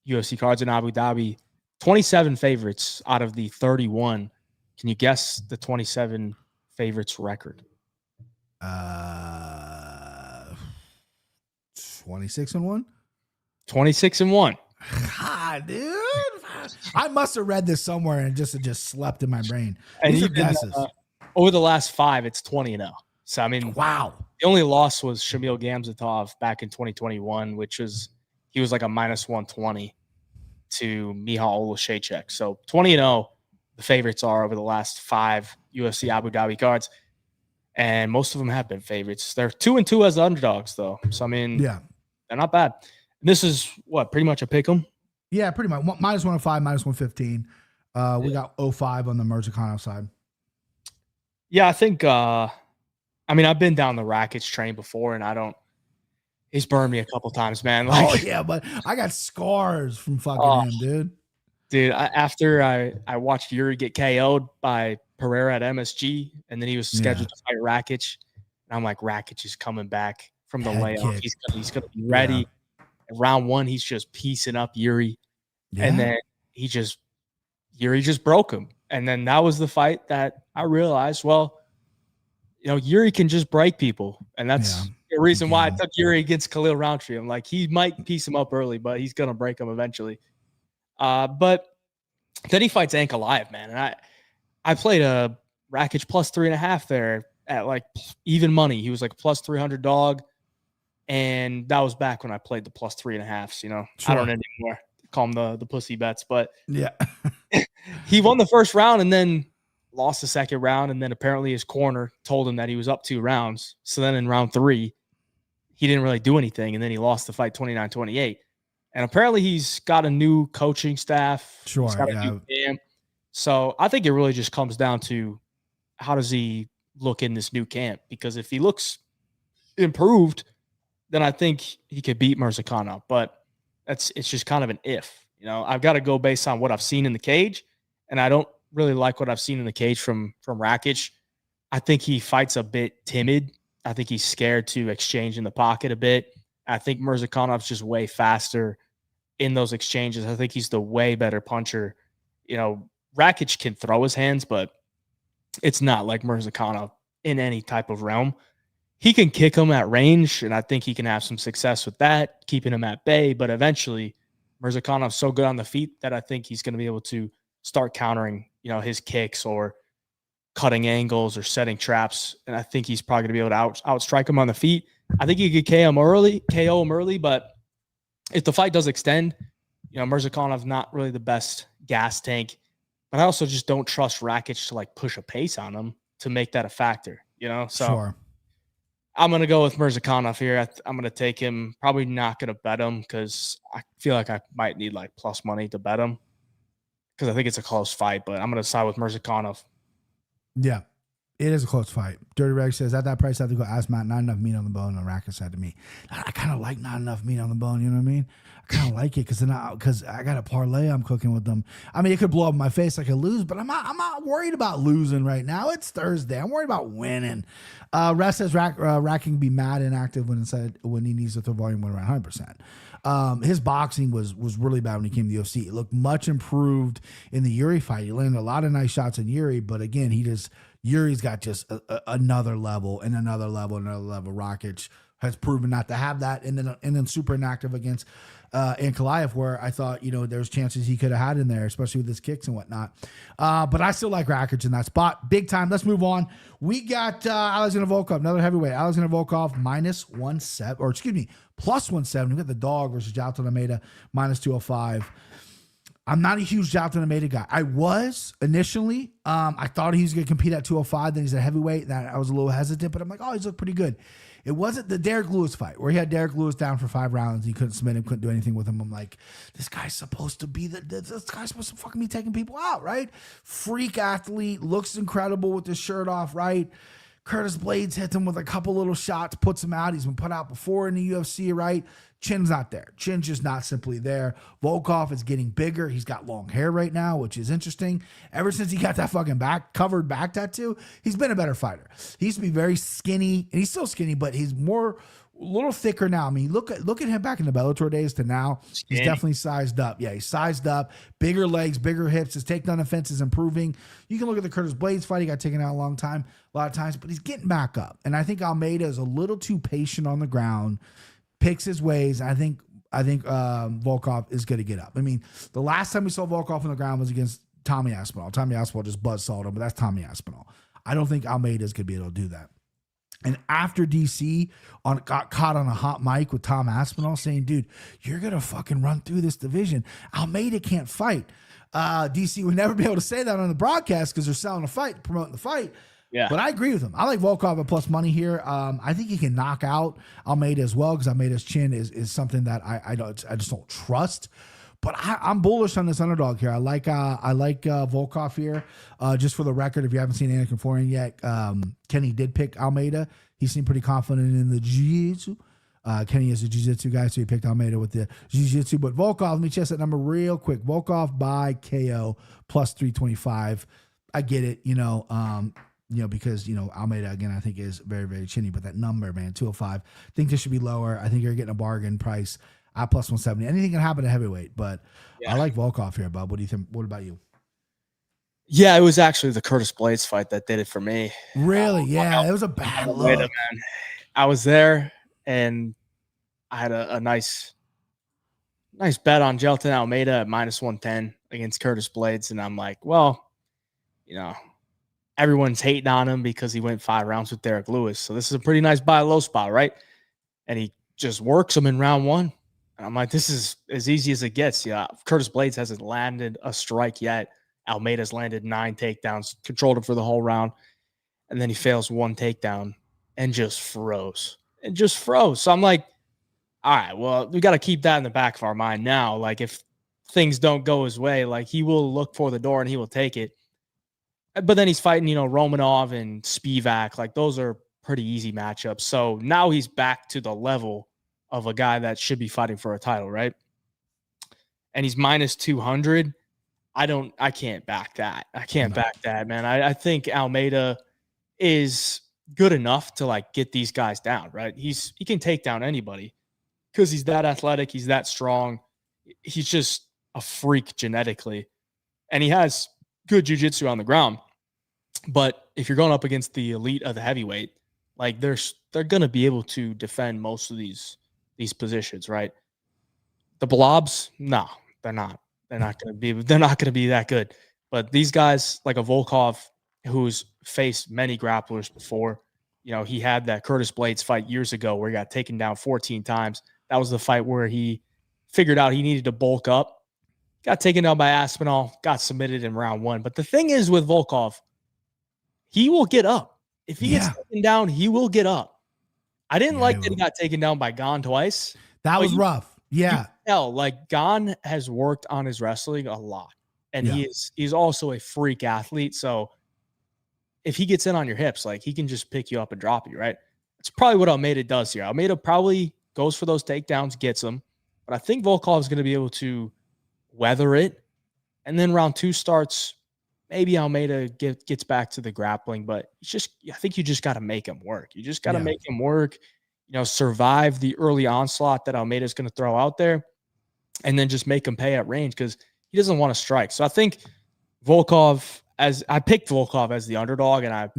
UFC cards in Abu Dhabi, 27 favorites out of the 31. Can you guess the 27 favorites record? 26-1. 26-1. God, dude. I must have read this somewhere and it just slept in my brain. And These are guesses. Over the last 5, it's 20-0. So wow. The only loss was Shamil Gamzatov back in 2021, he was like a minus 120. to Michal Oleksiejczuk. So 20-0, the favorites are over the last 5 UFC Abu Dhabi cards. And most of them have been favorites. They're 2-2 as the underdogs, though. So, I mean, Yeah. they're not bad. This is pretty much a pick 'em? Yeah, pretty much. -105, -115. We got 05 on the Mirzakhanov side. Yeah, I think, I've been down the Rakic train before, and he's burned me a couple times, man. Like, yeah, but I got scars from fucking him, dude. Dude, after I watched Yuri get KO'd by Pereira at MSG, and then he was scheduled to fight Rakic, and I'm like, Rakic is coming back from the layoff. He's gonna be ready. Yeah. In round 1, he's just piecing up Yuri, and then Yuri just broke him. And then that was the fight that I realized, Yuri can just break people, and that's the reason why I took Yuri against Khalil Roundtree. I'm like, he might piece him up early, but he's gonna break him eventually. But then he fights Ankalaev, man, and I played a Rakic plus 3.5 there at like even money. He was like a plus 300 dog, and that was back when I played the plus 3.5s. Sure. I don't anymore. Call them the pussy bets, but yeah, he won the first round and then lost the second round, and then apparently his corner told him that he was up 2 rounds. So then in round 3, he didn't really do anything, and then he lost the fight 29-28. And apparently he's got a new coaching staff. Sure, he's got a new camp. So I think it really just comes down to how does he look in this new camp? Because if he looks improved, then I think he could beat Mirzakhanov. But it's just kind of an if. I've got to go based on what I've seen in the cage, and I don't really like what I've seen in the cage from Rakic. I think he fights a bit timid. I think he's scared to exchange in the pocket a bit. I think Mirzakhanov's just way faster in those exchanges. I think he's the way better puncher. Rakic can throw his hands, but it's not like Mirzakhanov in any type of realm. He can kick him at range, and I think he can have some success with that, keeping him at bay. But eventually, Mirzakhanov's so good on the feet that I think he's going to be able to start countering, his kicks or cutting angles or setting traps. And I think he's probably going to be able to outstrike him on the feet. I think he could KO him early, but if the fight does extend, Mirzakhanov's not really the best gas tank. But I also just don't trust Rakic to like push a pace on him to make that a factor, So sure. I'm going to go with Mirzakhanov here. I'm going to take him. Probably not going to bet him because I feel like I might need like plus money to bet him because I think it's a close fight, but I'm going to side with Mirzakhanov. Yeah, it is a close fight. Dirty Reg says, at that price, I have to go ask Matt, not enough meat on the bone. And Rakic said to me, I kind of like not enough meat on the bone. You know what I mean? I kind of like it because I got a parlay I'm cooking with them. I mean, it could blow up in my face. I could lose, but I'm not worried about losing right now. It's Thursday. I'm worried about winning. Rest says Rack can be mad inactive when he needs to throw volume when around 100%. His boxing was really bad when he came to the UFC. It looked much improved in the Yuri fight. He landed a lot of nice shots in Yuri, but again, Yuri's got just another level and another level. Rakic has proven not to have that, and then super inactive against Ankalaev, where I thought there's chances he could have had in there, especially with his kicks and whatnot. But I still like Rakic in that spot, big time. Let's move on. We got Alexander Volkov, another heavyweight. Alexander Volkov plus 170. We got the dog versus Jailton Almeida minus 205. I'm not a huge Jailton Almeida guy. I was initially. I thought he was going to compete at 205. Then he's a heavyweight. And I was a little hesitant, but I'm like, he's looked pretty good. It wasn't the Derek Lewis fight where he had Derek Lewis down for 5 rounds. He couldn't submit him, couldn't do anything with him. I'm like, this guy's supposed to fucking be taking people out, right? Freak athlete, looks incredible with his shirt off, right? Curtis Blades hits him with a couple little shots, puts him out. He's been put out before in the UFC, right? Chin's not there. Chin's just not simply there. Volkov is getting bigger. He's got long hair right now, which is interesting. Ever since he got that fucking covered back tattoo, he's been a better fighter. He used to be very skinny, and he's still skinny, but he's a little thicker now. I mean, look at him back in the Bellator days to now. He's definitely sized up. Yeah, he's sized up. Bigger legs, bigger hips. His takedown defense is improving. You can look at the Curtis Blades fight. He got taken out a lot of times, but he's getting back up. And I think Almeida is a little too patient on the ground, picks his ways. I think Volkov is going to get up. I mean, the last time we saw Volkov on the ground was against Tommy Aspinall. Tommy Aspinall just buzzsawed him, but that's Tommy Aspinall. I don't think Almeida is going to be able to do that. And after DC got caught on a hot mic with Tom Aspinall saying, dude, you're going to fucking run through this division. Almeida can't fight. DC would never be able to say that on the broadcast because they're selling the fight, promoting the fight. Yeah. But I agree with him. I like Volkov at plus money here. I think he can knock out Almeida as well because Almeida's chin is something that I just don't trust. But I'm bullish on this underdog here. I like Volkov here. Just for the record, if you haven't seen Anakin Florian yet, Kenny did pick Almeida. He seemed pretty confident in the jiu-jitsu. Kenny is a jiu-jitsu guy, so he picked Almeida with the jiu-jitsu. But Volkov, let me chest that number real quick. Volkov by KO plus 325. I get it, because Almeida again I think is very, very chinny. But that number, man, 205. I think this should be lower. I think you're getting a bargain price. At plus 170. Anything can happen at heavyweight, but I like Volkov here, Bub. What do you think? What about you? Yeah, it was actually the Curtis Blades fight that did it for me. Really? Yeah, it was a bad look. Man. I was there, and I had a nice bet on Gelton Almeida at minus 110 against Curtis Blades, and I'm like, well, everyone's hating on him because he went 5 rounds with Derek Lewis, so this is a pretty nice buy low spot, right? And he just works him in round 1. I'm like, this is as easy as it gets. Yeah, Curtis Blades hasn't landed a strike yet. Almeida's landed 9 takedowns, controlled him for the whole round, and then he fails 1 takedown and just froze. So I'm like, all right, well, we got to keep that in the back of our mind now. Like, if things don't go his way, like, he will look for the door and he will take it. But then he's fighting, Romanov and Spivak. Like, those are pretty easy matchups. So now he's back to the level of a guy that should be fighting for a title, right? And he's minus 200. I can't back that. I can't back that, man. I think Almeida is good enough to like get these guys down, right? He can take down anybody because he's that athletic. He's that strong. He's just a freak genetically. And he has good jiu-jitsu on the ground. But if you're going up against the elite of the heavyweight, like they're going to be able to defend most of these positions, right? The Blobs, no, they're not. They're not going to be that good. But these guys, like a Volkov, who's faced many grapplers before, he had that Curtis Blades fight years ago where he got taken down 14 times. That was the fight where he figured out he needed to bulk up, got taken down by Aspinall, got submitted in round 1. But the thing is with Volkov, he will get up. If he gets taken down, he will get up. I didn't like that he got taken down by Gon twice. That was rough. Yeah. Like Gon has worked on his wrestling a lot. And he's also a freak athlete. So if he gets in on your hips, like he can just pick you up and drop you, right? That's probably what Almeida does here. Almeida probably goes for those takedowns, gets them. But I think Volkov is going to be able to weather it. And then round 2 starts. Maybe Almeida gets back to the grappling, but I think you just got to make him work. You just got to make him work, survive the early onslaught that Almeida is going to throw out there, and then just make him pay at range because he doesn't want to strike. So I think I picked Volkov as the underdog, and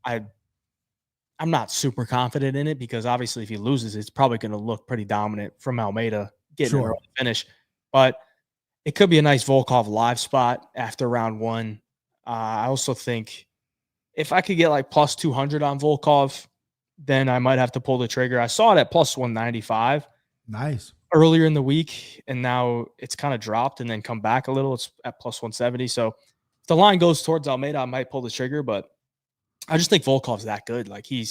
I'm not super confident in it because obviously if he loses, it's probably going to look pretty dominant from Almeida getting an early finish. But it could be a nice Volkov live spot after round 1. I also think if I could get like plus 200 on Volkov, then I might have to pull the trigger. I saw it at plus 195. Nice. Earlier in the week, and now it's kind of dropped and then come back a little. It's at plus 170. So if the line goes towards Almeida, I might pull the trigger, but I just think Volkov's that good. Like he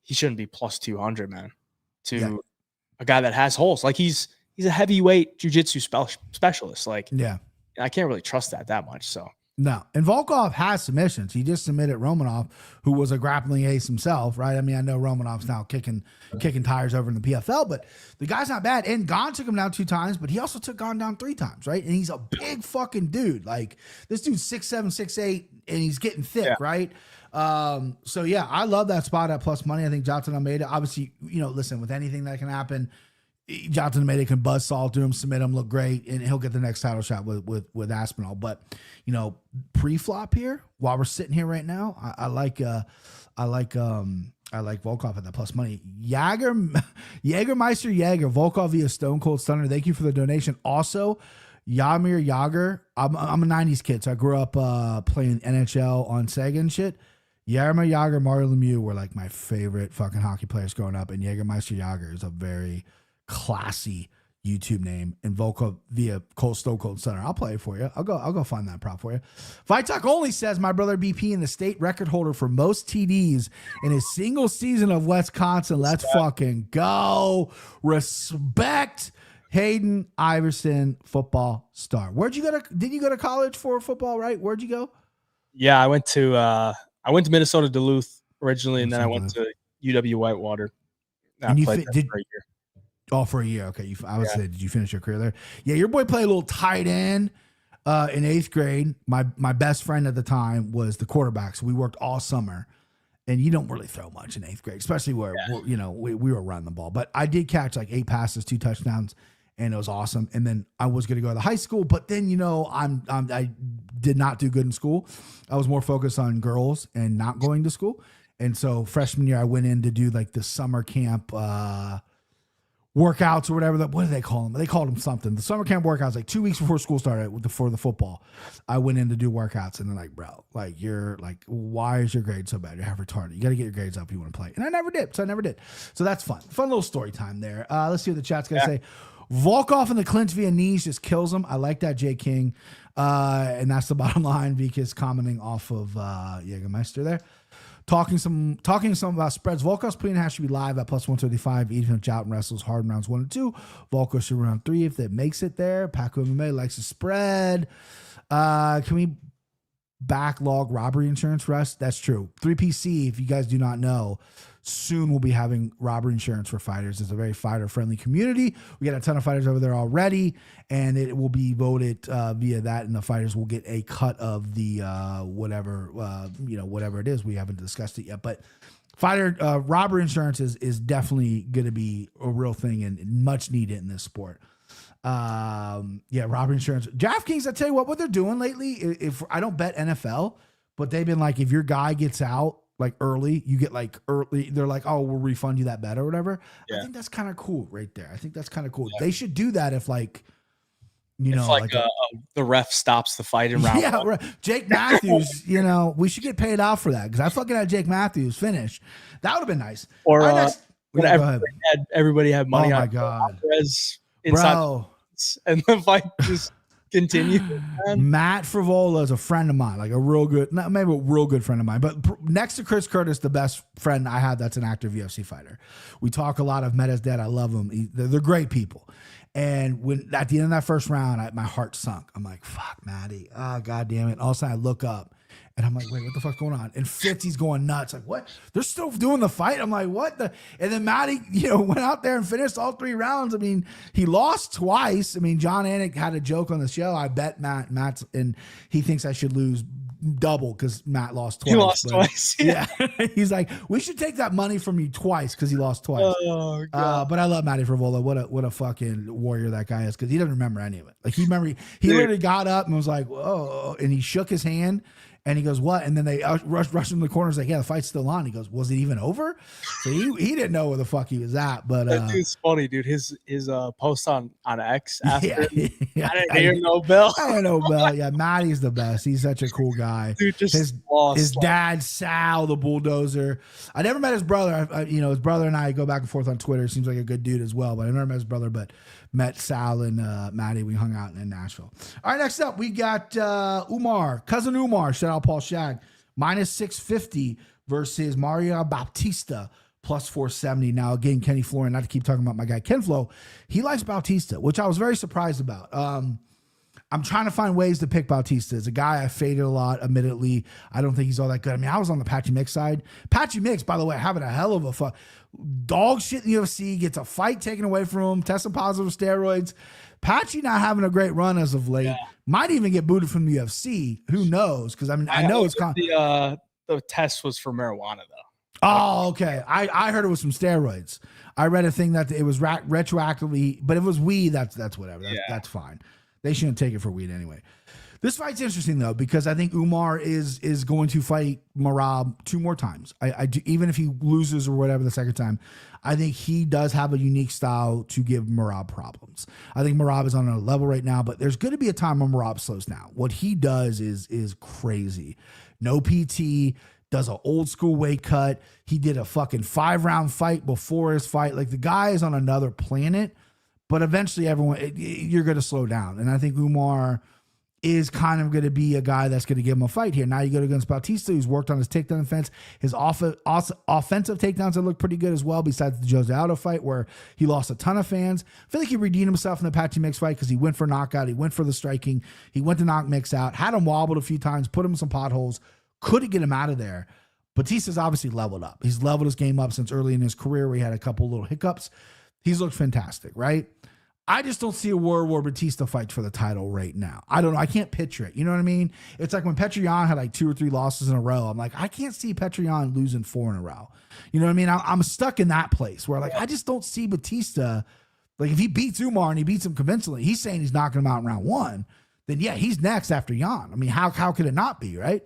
shouldn't be plus 200, man, to a guy that has holes. Like he's a heavyweight jiu-jitsu specialist. Like, I can't really trust that much. So no. And Volkov has submissions. He just submitted Romanov, who was a grappling ace himself, right? I mean, I know Romanov's now kicking tires over in the PFL, but the guy's not bad. And Gon took him down 2 times, but he also took Gon down 3 times, right? And he's a big fucking dude. Like this dude's 6'7", 6'8", and he's getting thick, right? So yeah, I love that spot at plus money. I think Jonathan Almeida, obviously, listen, with anything that can happen, Jonathan Almeida can buzzsaw through him, submit him, look great, and he'll get the next title shot with Aspinall. But pre-flop here, while we're sitting here right now, I like Volkov at that plus money. Jägermeister Jäger, Volkov via Stone Cold Stunner. Thank you for the donation. Also, Jaromir Jagr. I'm a '90s kid, so I grew up playing NHL on Sega and shit. Jaromir Jagr, Mario Lemieux were like my favorite fucking hockey players growing up, and Jägermeister Jagr is a very classy YouTube name. And Volkov via Stone Cold Center. I'll play it for you. I'll go find that prop for you. Fight Talk Only says my brother BP in the state record holder for most TDs in his single season of Wisconsin. Let's fucking go. Respect. Hayden Iverson, football star. Where'd you go to? Did you go to college for football? Right? Where'd you go? Yeah, I went to Minnesota Duluth originally, and then I went to UW Whitewater. And you played there for a year. Oh, for a year. Okay. I would say, did you finish your career there? Yeah, your boy played a little tight end in 8th grade. My best friend at the time was the quarterback, so we worked all summer. And you don't really throw much in 8th grade, especially where we were running the ball. But I did catch like 8 passes, 2 touchdowns, and it was awesome. And then I was going to go to high school, but then I did not do good in school. I was more focused on girls and not going to school. And so freshman year, I went in to do like the summer camp workouts or whatever. What do they call them? They called them something. The summer camp workouts, like 2 weeks before school started for the football. I went in to do workouts, and they're like, bro, like you're like, why is your grade so bad? You're half retarded. You got to get your grades up if you want to play. And I never did. So that's fun. Fun little story time there. Let's see what the chat's going to say. Volkov in the clinch via knees just kills him. I like that, Jay King. And that's the bottom line because commenting off of Jägermeister there. Talking some about spreads. Volkov's plea has to be live at plus 135. Even if Jount wrestles hard in rounds 1 and 2. Volkov should round 3 if that makes it there. Paco MMA likes the spread. Can we backlog robbery insurance, Russ? That's true. 3PC, if you guys do not know, soon we'll be having robbery insurance for fighters. It's a very fighter-friendly community. We got a ton of fighters over there already, and it will be voted via that, and the fighters will get a cut of the whatever it is. We haven't discussed it yet, but fighter robbery insurance is definitely going to be a real thing and much needed in this sport. Robbery insurance. DraftKings, I tell you what they're doing lately. If I don't bet NFL, but they've been like, if your guy gets out like early, you get like early. They're like, oh, we'll refund you that bet or whatever. Yeah. I think that's kind of cool right there. I think that's kind of cool. Yeah. They should do that if like, the ref stops the fight in round one. Right. Jake Matthews, we should get paid out for that because I fucking had Jake Matthews finish. That would have been nice. Or everybody had money on. Oh my God. Alvarez inside, and the fight just continue. Matt Frivola is a friend of mine, like a real good, not maybe a real good friend of mine, but next to Chris Curtis, the best friend I have that's an active UFC fighter. We talk a lot. I've met his dad. I love him. They're great people. And when at the end of that first round, my heart sunk. I'm like, fuck, Matty. Oh, God damn it. All of a sudden I look up and I'm like, wait, what the fuck's going on? And Fitzy's going nuts. Like, what? They're still doing the fight? I'm like, what the? And then Matty, went out there and finished all 3 rounds. I mean, he lost twice. I mean, John Anik had a joke on the show. I bet Matt's, and he thinks I should lose double because Matt lost twice. He lost twice. Yeah. He's like, we should take that money from you twice because he lost twice. Oh, God. But I love Matty Frivola. What a fucking warrior that guy is because he doesn't remember any of it. Like he literally got up and was like, whoa, and he shook his hand. And he goes, what? And then they rush him in the corner. He's like, yeah, the fight's still on. He goes, was it even over? So he didn't know where the fuck he was at. But that dude's funny, dude. His post on X after I didn't hear no bell. I don't know bell. Yeah, Matty's the best. He's such a cool guy. Dude, just his dad, Sal, the bulldozer. I never met his brother. His brother and I go back and forth on Twitter. Seems like a good dude as well. But I never met his brother. But met Sal and Matty. We hung out in Nashville. All right, next up we got cousin Umar. Shout out Paul Shag, minus 650 versus Mario Bautista plus 470. Now again, Kenny Florian, not to keep talking about my guy Ken Flo, he likes Bautista, which I was very surprised about. I'm trying to find ways to pick Bautista. As a guy I faded a lot, admittedly. I don't think he's all that good. I mean, I was on the Patchy Mix side. Patchy Mix, by the way, having a hell of a dog shit in the UFC, gets a fight taken away from him, testing positive steroids. Patchy not having a great run as of late. Yeah. Might even get booted from the UFC. Who knows? Because I mean, I know it's the test was for marijuana though. Oh, okay. I heard it was some steroids. I read a thing that it was retroactively, but if it was weed, that's whatever. That's fine. They shouldn't take it for weed anyway. This fight's interesting though because I think Umar is going to fight Merab 2 more times. I do, even if he loses or whatever the second time, I think he does have a unique style to give Merab problems. I think Merab is on a level right now, but there's going to be a time when Merab slows down. What he does is crazy. No PT, does an old school weight cut. He did a fucking 5-round fight before his fight. Like the guy is on another planet, but eventually you're going to slow down. And I think Umar is kind of going to be a guy that's going to give him a fight here. Now you go against Bautista, who's worked on his takedown defense. His offensive takedowns have looked pretty good as well, besides the Jose Aldo fight where he lost a ton of fans. I feel like he redeemed himself in the Patchy Mix fight because he went for knockout. He went for the striking. He went to knock Mix out, had him wobbled a few times, put him in some potholes, couldn't get him out of there. Batista's obviously leveled up. He's leveled his game up since early in his career where he had a couple little hiccups. He's looked fantastic, right? I just don't see a world where Batista fights for the title right now. I don't know. I can't picture it. You know what I mean? It's like when Petr Yan had like 2 or 3 losses in a row. I'm like, I can't see Petr Yan losing 4 in a row. You know what I mean? I'm stuck in that place where like, I just don't see Batista. Like if he beats Umar and he beats him convincingly, he's saying he's knocking him out in round 1. Then yeah, he's next after Yan. I mean, how could it not be, right?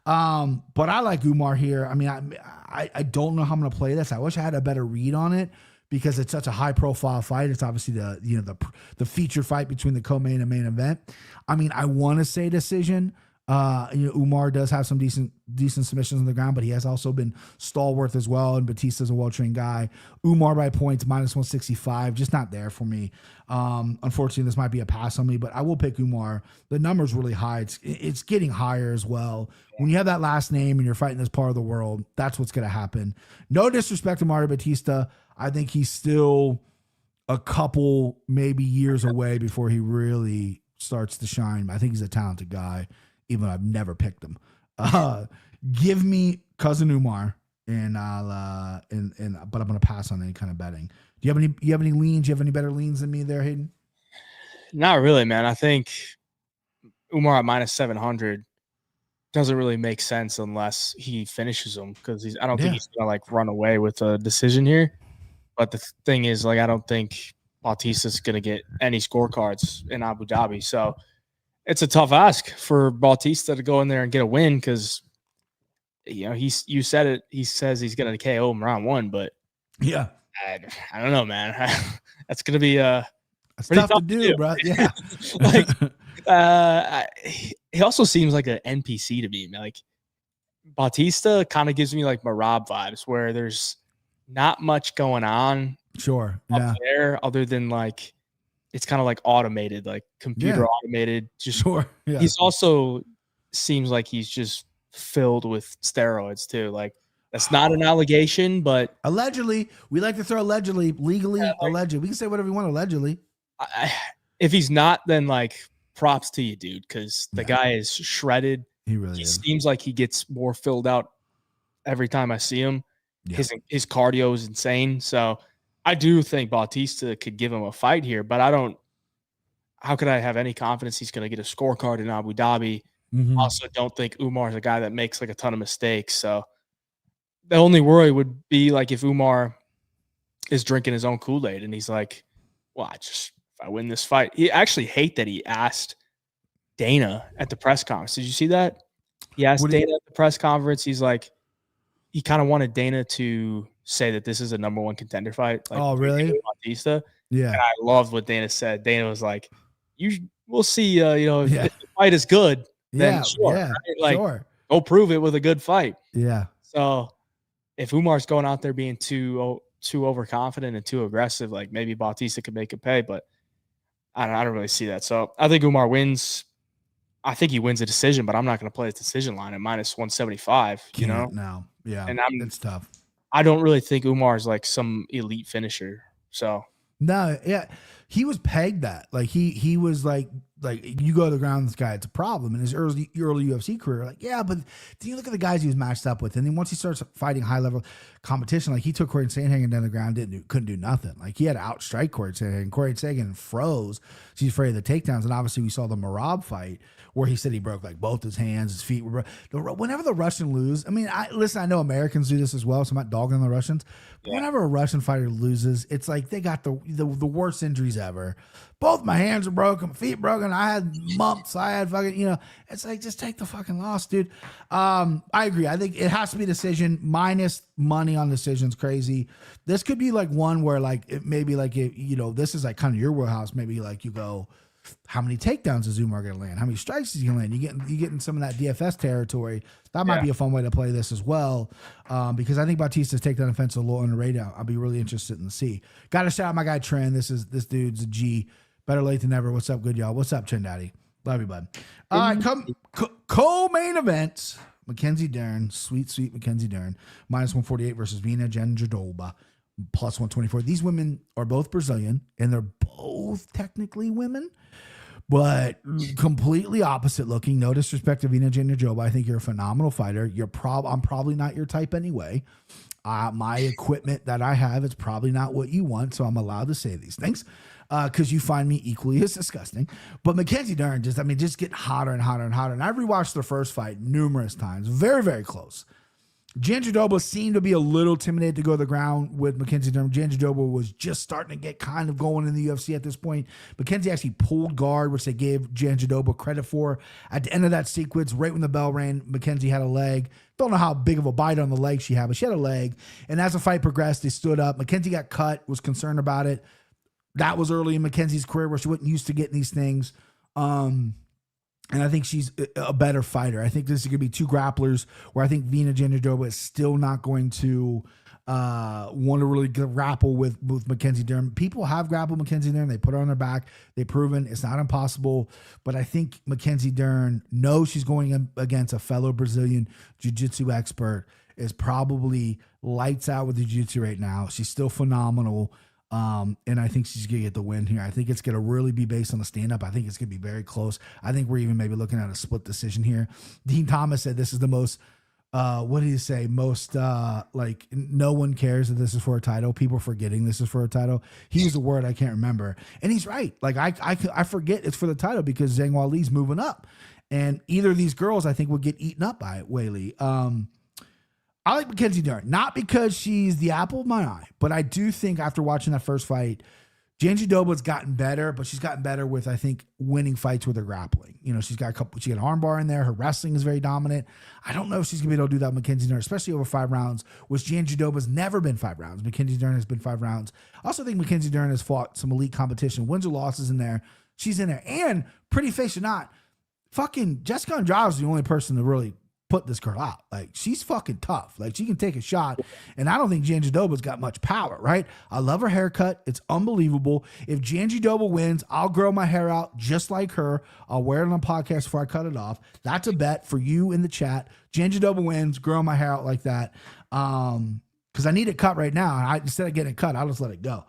But I like Umar here. I mean, I don't know how I'm going to play this. I wish I had a better read on it, because it's such a high profile fight. It's obviously the featured fight between the co-main and main event. I mean, I want to say decision. Umar does have some decent submissions on the ground, but he has also been stalwart as well. And Batista's a well-trained guy. Umar by points, -165, just not there for me. Unfortunately, this might be a pass on me, but I will pick Umar. The number's really high. It's getting higher as well. When you have that last name and you're fighting this part of the world, that's what's going to happen. No disrespect to Mario Batista. I think he's still a couple, maybe years away before he really starts to shine. I think he's a talented guy, even though I've never picked him. Give me cousin Umar, and I'll but I'm gonna pass on any kind of betting. Do you have any leans? Do you have any better leans than me there, Hayden? Not really, man. I think Umar at -700 doesn't really make sense unless he finishes him, because I don't think he's gonna like run away with a decision here. But the thing is, like, I don't think Bautista's going to get any scorecards in Abu Dhabi. So it's a tough ask for Bautista to go in there and get a win because, you said it. He says he's going to KO him round 1, but yeah, I don't know, man. That's going to be it's tough to do, bro. Yeah. He also seems like an NPC to me. Like, Bautista kind of gives me like Marab vibes where there's not much going on up there other than like it's kind of like automated, like computer automated. Just He's also seems like he's just filled with steroids too. Like that's not an allegation, but allegedly. We like to throw allegedly, legally, allegedly. We can say whatever we want allegedly. If he's not, then like props to you, dude, because the guy is shredded. He really is. Seems like he gets more filled out every time I see him. Yeah. His cardio is insane. So I do think Bautista could give him a fight here, but how could I have any confidence he's going to get a scorecard in Abu Dhabi? Mm-hmm. Also don't think Umar's a guy that makes like a ton of mistakes. So the only worry would be like if Umar is drinking his own Kool-Aid and he's like, well, if I win this fight. He actually hate that he asked Dana at the press conference. Did you see that? He asked Dana at the press conference. He's like, he kind of wanted Dana to say that this is a number 1 contender fight. Like, oh, really? Bautista. Yeah. And I loved what Dana said. Dana was like, we'll see, if the fight is good, then sure. Yeah, right? Like, go prove it with a good fight. Yeah. So if Umar's going out there being too overconfident and too aggressive, like maybe Bautista could make it pay, but I don't really see that. So I think Umar wins. I think he wins a decision, but I'm not going to play his decision line at -175. No, yeah, and it's tough. I don't really think Umar is like some elite finisher. So no, yeah, he was pegged that. Like he was like you go to the ground, this guy, it's a problem. In his early UFC career, like but do you look at the guys he was matched up with, and then once he starts fighting high level competition, like he took Corey Sandhagen down the ground, couldn't do nothing. Like he had to outstrike Corey Sandhagen. Corey Sandhagen froze. So he's afraid of the takedowns, and obviously we saw the Marab fight where he said he broke like both his hands, his feet were. Whenever the Russian lose, I mean, I know Americans do this as well, so I'm not dogging the Russians. But whenever a Russian fighter loses, it's like they got the worst injuries ever. Both my hands are broken, my feet broken. I had mumps. I had fucking, it's like, just take the fucking loss, dude. I agree. I think it has to be a decision. Minus money on decisions, crazy. This could be like one where like, it maybe like, this is like kind of your wheelhouse. Maybe like you go how many takedowns is Umar going to land? How many strikes is he going to land? You getting some of that DFS territory. That might be a fun way to play this as well, because I think Bautista's takedown defense is a little underrated. I'll be really interested in the see. Got to shout out my guy Trent. This dude's a G. Better late than never. What's up, good y'all? What's up, Trent Daddy? Love you, bud. All right, co-main event. Mackenzie Dern, sweet Mackenzie Dern, -148 versus Vina Jandiroba, +124. These women are both Brazilian, and they're both technically women, but completely opposite looking. No disrespect to Vina Jandiroba. I think you're a phenomenal fighter. I'm probably not your type anyway. My equipment that I have is probably not what you want, so I'm allowed to say these things because you find me equally as disgusting. But Mackenzie Dern just getting hotter and hotter and hotter. And I've rewatched their first fight numerous times. Very, very close. Jandiroba seemed to be a little intimidated to go to the ground with Mackenzie Dern. Jandiroba was just starting to get kind of going in the UFC at this point. Mackenzie actually pulled guard, which they gave Jandiroba credit for. At the end of that sequence, right when the bell rang, Mackenzie had a leg. Don't know how big of a bite on the leg she had, but she had a leg. And as the fight progressed, they stood up. Mackenzie got cut, was concerned about it. That was early in Mackenzie's career where she wasn't used to getting these things. And I think she's a better fighter. I think this is going to be two grapplers where I think Vina Jandiroba is still not going to want to really grapple with Mackenzie Dern. People have grappled Mackenzie Dern. They put her on their back. They've proven it's not impossible. But I think Mackenzie Dern knows she's going against a fellow Brazilian jiu-jitsu expert, is probably lights out with the jiu-jitsu right now. She's still phenomenal. And I think she's going to get the win here. I think it's going to really be based on the stand-up. I think it's going to be very close. I think we're even maybe looking at a split decision here. Dean Thomas said this is the most, what did he say? Most, like, no one cares that this is for a title. People are forgetting this is for a title. He used a word I can't remember. And he's right. Like, I forget it's for the title because Zhang Weili's moving up. And either of these girls, I think, will get eaten up by Weili. I like Mackenzie Dern, not because she's the apple of my eye, but I do think after watching that first fight, Jandiroba's gotten better, but she's gotten better with, I think, winning fights with her grappling. You know, she got an arm bar in there. Her wrestling is very dominant. I don't know if she's going to be able to do that with Mackenzie Dern, especially over 5 rounds, which Jandiroba's never been 5 rounds. Mackenzie Dern has been 5 rounds. I also think Mackenzie Dern has fought some elite competition. Wins or losses in there. She's in there. And pretty face or not, fucking Jessica Andrade is the only person to really put this girl out. Like, she's fucking tough. Like, she can take a shot, and I don't think Jandiroba's got much power, right? I love her haircut. It's unbelievable. If Jandiroba wins, I'll grow my hair out just like her. I'll wear it on a podcast before I cut it off. That's a bet for you in the chat. Jandiroba wins, grow my hair out like that. Because I need it cut right now. And instead of getting it cut, I'll just let it go.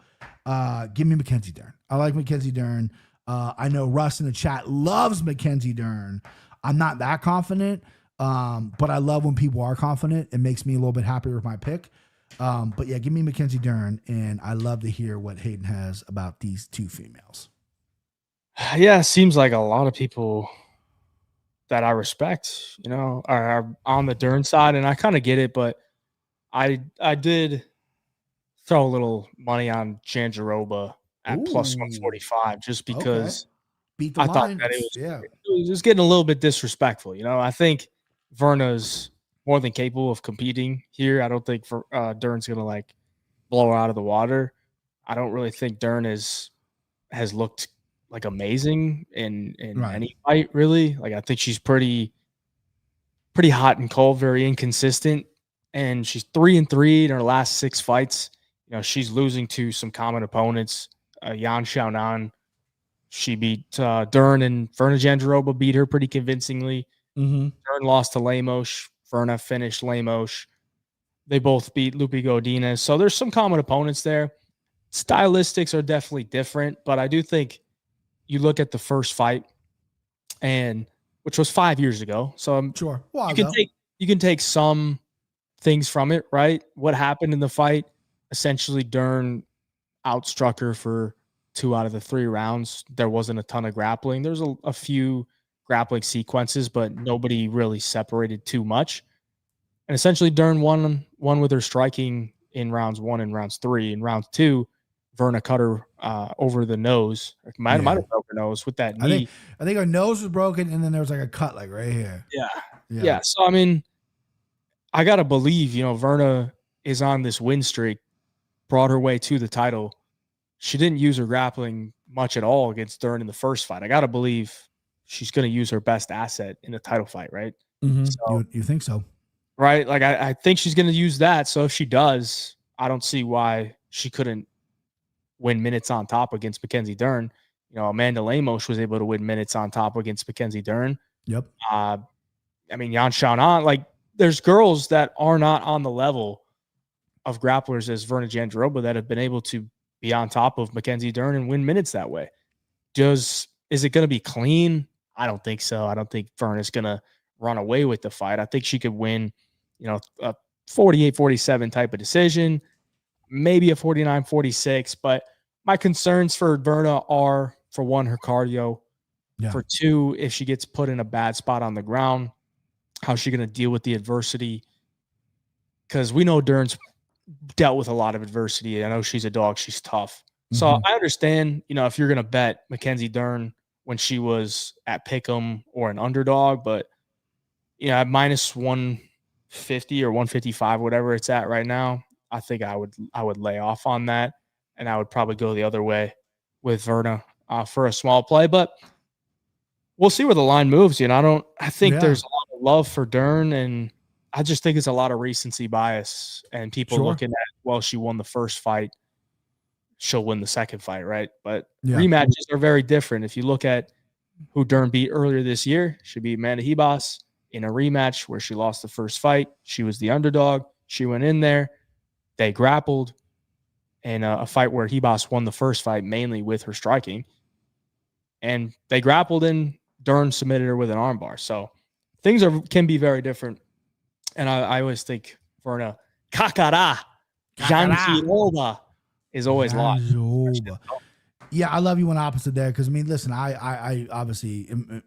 Give me Mackenzie Dern. I like Mackenzie Dern. I know Russ in the chat loves Mackenzie Dern. I'm not that confident. But I love when people are confident. It makes me a little bit happier with my pick. But yeah, give me Mackenzie Dern, and I love to hear what Hayden has about these two females. Yeah, it seems like a lot of people that I respect, are on the Dern side, and I kind of get it, but I did throw a little money on Jandiroba at +145 just because Beat the I line. thought that it was just getting a little bit disrespectful. I think Verna's more than capable of competing here. I don't think Dern's going to blow her out of the water. I don't really think Dern has looked amazing in any fight, really. I think she's pretty hot and cold, very inconsistent, and she's 3-3 in her last 6 fights. She's losing to some common opponents. Yan Xiaonan, she beat Dern, and Verna Jandiroba beat her pretty convincingly. Mm-hmm. Dern lost to Lemos. Verna finished Lemos. They both beat Lupe Godinez. So there's some common opponents there. Stylistics are definitely different, but I do think you look at the first fight, and which was 5 years ago. So sure, you can take some things from it, right? What happened in the fight? Essentially, Dern outstruck her for 2 out of the 3 rounds. There wasn't a ton of grappling. There's a few grappling sequences, but nobody really separated too much. And essentially, Dern won with her striking in rounds 1 and rounds 3. In round 2, Verna cut her over the nose. Might have broken her nose with that knee. I think her nose was broken, and then there was a cut right here. Yeah. So I gotta believe, Verna is on this win streak, brought her way to the title. She didn't use her grappling much at all against Dern in the first fight. I got to believe she's going to use her best asset in the title fight, right? Mm-hmm. So, You think so? Right. Like I think she's going to use that. So if she does, I don't see why she couldn't win minutes on top against Mackenzie Dern. You know, Amanda Lemos was able to win minutes on top against Mackenzie Dern. Yep. I mean, Yan Xiaonan, like there's girls that are not on the level of grapplers as Verna Jandiroba that have been able to be on top of Mackenzie Dern and win minutes that way. Is it going to be clean? I don't think so. I don't think Verna's going to run away with the fight. I think she could win, you know, a 48-47 type of decision, maybe a 49-46. But my concerns for Verna are, for one, her cardio. Yeah. For two, if she gets put in a bad spot on the ground, how's she going to deal with the adversity? Because we know Dern's dealt with a lot of adversity. I know she's a dog. She's tough. So I understand, you know, if you're going to bet Mackenzie Dern when she was at Pick'em or an underdog, but, you know, at minus 150 or 155, whatever it's at right now, I think I would lay off on that, and I would probably go the other way with Verna for a small play. But we'll see where the line moves. You know, I think there's a lot of love for Dern, and I just think it's a lot of recency bias and people looking at, well, she won the first fight, she'll win the second fight, right? But rematches are very different. If you look at who Dern beat earlier this year, she beat Amanda Ribas in a rematch where she lost the first fight. She was the underdog. She went in there. They grappled in a fight where Ribas won the first fight mainly with her striking. And they grappled and Dern submitted her with an armbar. So things can be very different. And I always think Verna Kakara Jandiroba is always lost. Yeah, I love you on opposite there because, I mean, listen, I obviously am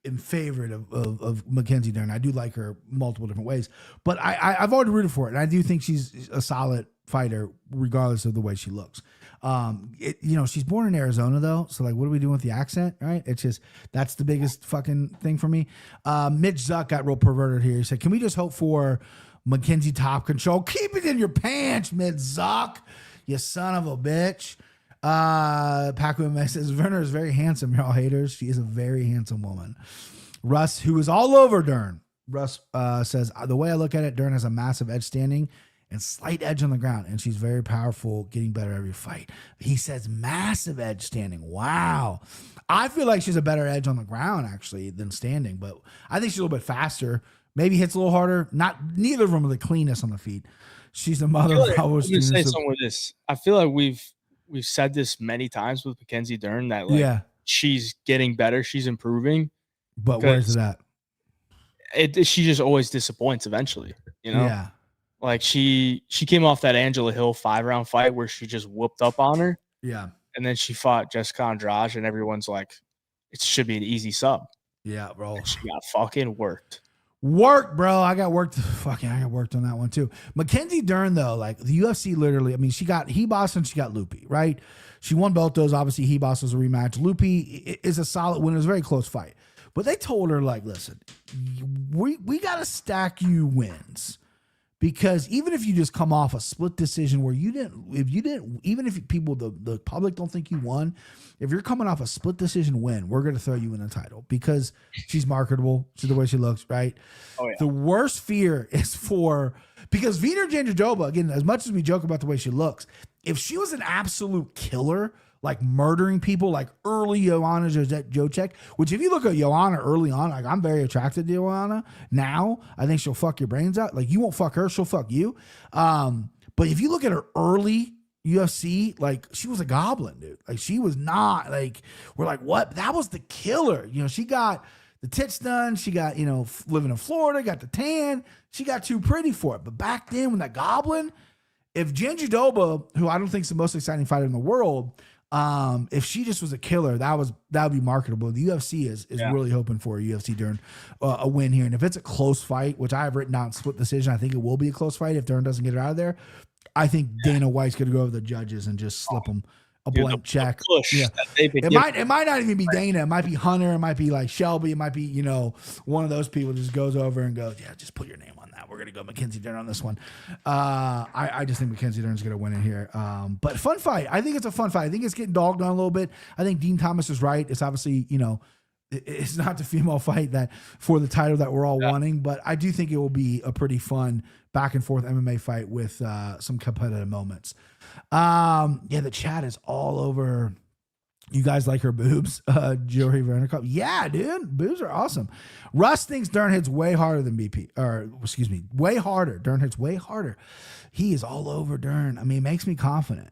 in favor of Mackenzie Dern. I do like her multiple different ways, but I've already rooted for it, and I do think she's a solid fighter regardless of the way she looks. You know, she's born in Arizona though, so like, what are we doing with the accent, right? It's just, that's the biggest fucking thing for me. Mitch Zuck got real perverted here. He said, can we just hope for Mackenzie top control? Keep it in your pants, Mitch Zuck, you son of a bitch. Paco says Verna is very handsome, y'all haters. She is a very handsome woman. Russ, who is all over Dern, Russ says, the way I look at it, Dern has a massive edge standing and slight edge on the ground, and she's very powerful, getting better every fight. He says massive edge standing. Wow. I feel like she's a better edge on the ground actually than standing, but I think she's a little bit faster, maybe hits a little harder. Neither of them are the cleanest on the feet. She's the mother of power. Say something with this. I feel like we've said this many times with Mackenzie Dern that like she's getting better, she's improving. But where's it at? She just always disappoints eventually, you know? Yeah. Like she came off that Angela Hill 5-round fight where she just whooped up on her. Yeah. And then she fought Jessica Andrade and everyone's like, it should be an easy sub. Yeah, bro. And she got fucking worked. Bro. I got worked on that one too. Mackenzie Dern, though, like the UFC literally, I mean, she got Ribas and she got Lupi, right? She won both those. Obviously, Ribas was a rematch. Lupi is a solid win. It was a very close fight. But they told her, like, listen, we got to stack you wins. Because even if you just come off a split decision where even if people, the public don't think you won, if you're coming off a split decision win, we're going to throw you in the title because she's marketable. She's the way she looks, right? Oh, yeah. The worst fear is because Vita Jandiroba, again, as much as we joke about the way she looks, if she was an absolute killer, like murdering people, like early Joanna Jacek, which if you look at Joanna early on, like I'm very attracted to Joanna now. I think she'll fuck your brains out. Like you won't fuck her, she'll fuck you. But if you look at her early UFC, like she was a goblin, dude. Like she was not like, we're like, what? That was the killer. You know, she got the tits done. She got, you know, living in Florida, got the tan. She got too pretty for it. But back then when that goblin, if Jandiroba, who I don't think is the most exciting fighter in the world, if she just was a killer, that would be marketable. The UFC is really hoping for a UFC Dern a win here, and if it's a close fight, which I have written down split decision, I think it will be a close fight if Dern doesn't get her out of there. I think Dana White's going to go over the judges and just slip them a blank check. It might not even be Dana. It might be Hunter. It might be like Shelby. It might be, you know, one of those people just goes over and goes, yeah, just put your name on that. We're we're gonna go Mackenzie Dern on this one. I just think Mackenzie Dern's gonna win it here. But fun fight. I think it's a fun fight. I think it's getting dogged on a little bit. I think Dean Thomas is right. It's obviously, it's not the female fight that for the title that we're all wanting, but I do think it will be a pretty fun back and forth MMA fight with some competitive moments. The chat is all over. You guys like her boobs, Joey Vernicup? Yeah, dude, boobs are awesome. Russ thinks Dern hits way harder than way harder. Dern hits way harder. He is all over Dern. I mean, makes me confident.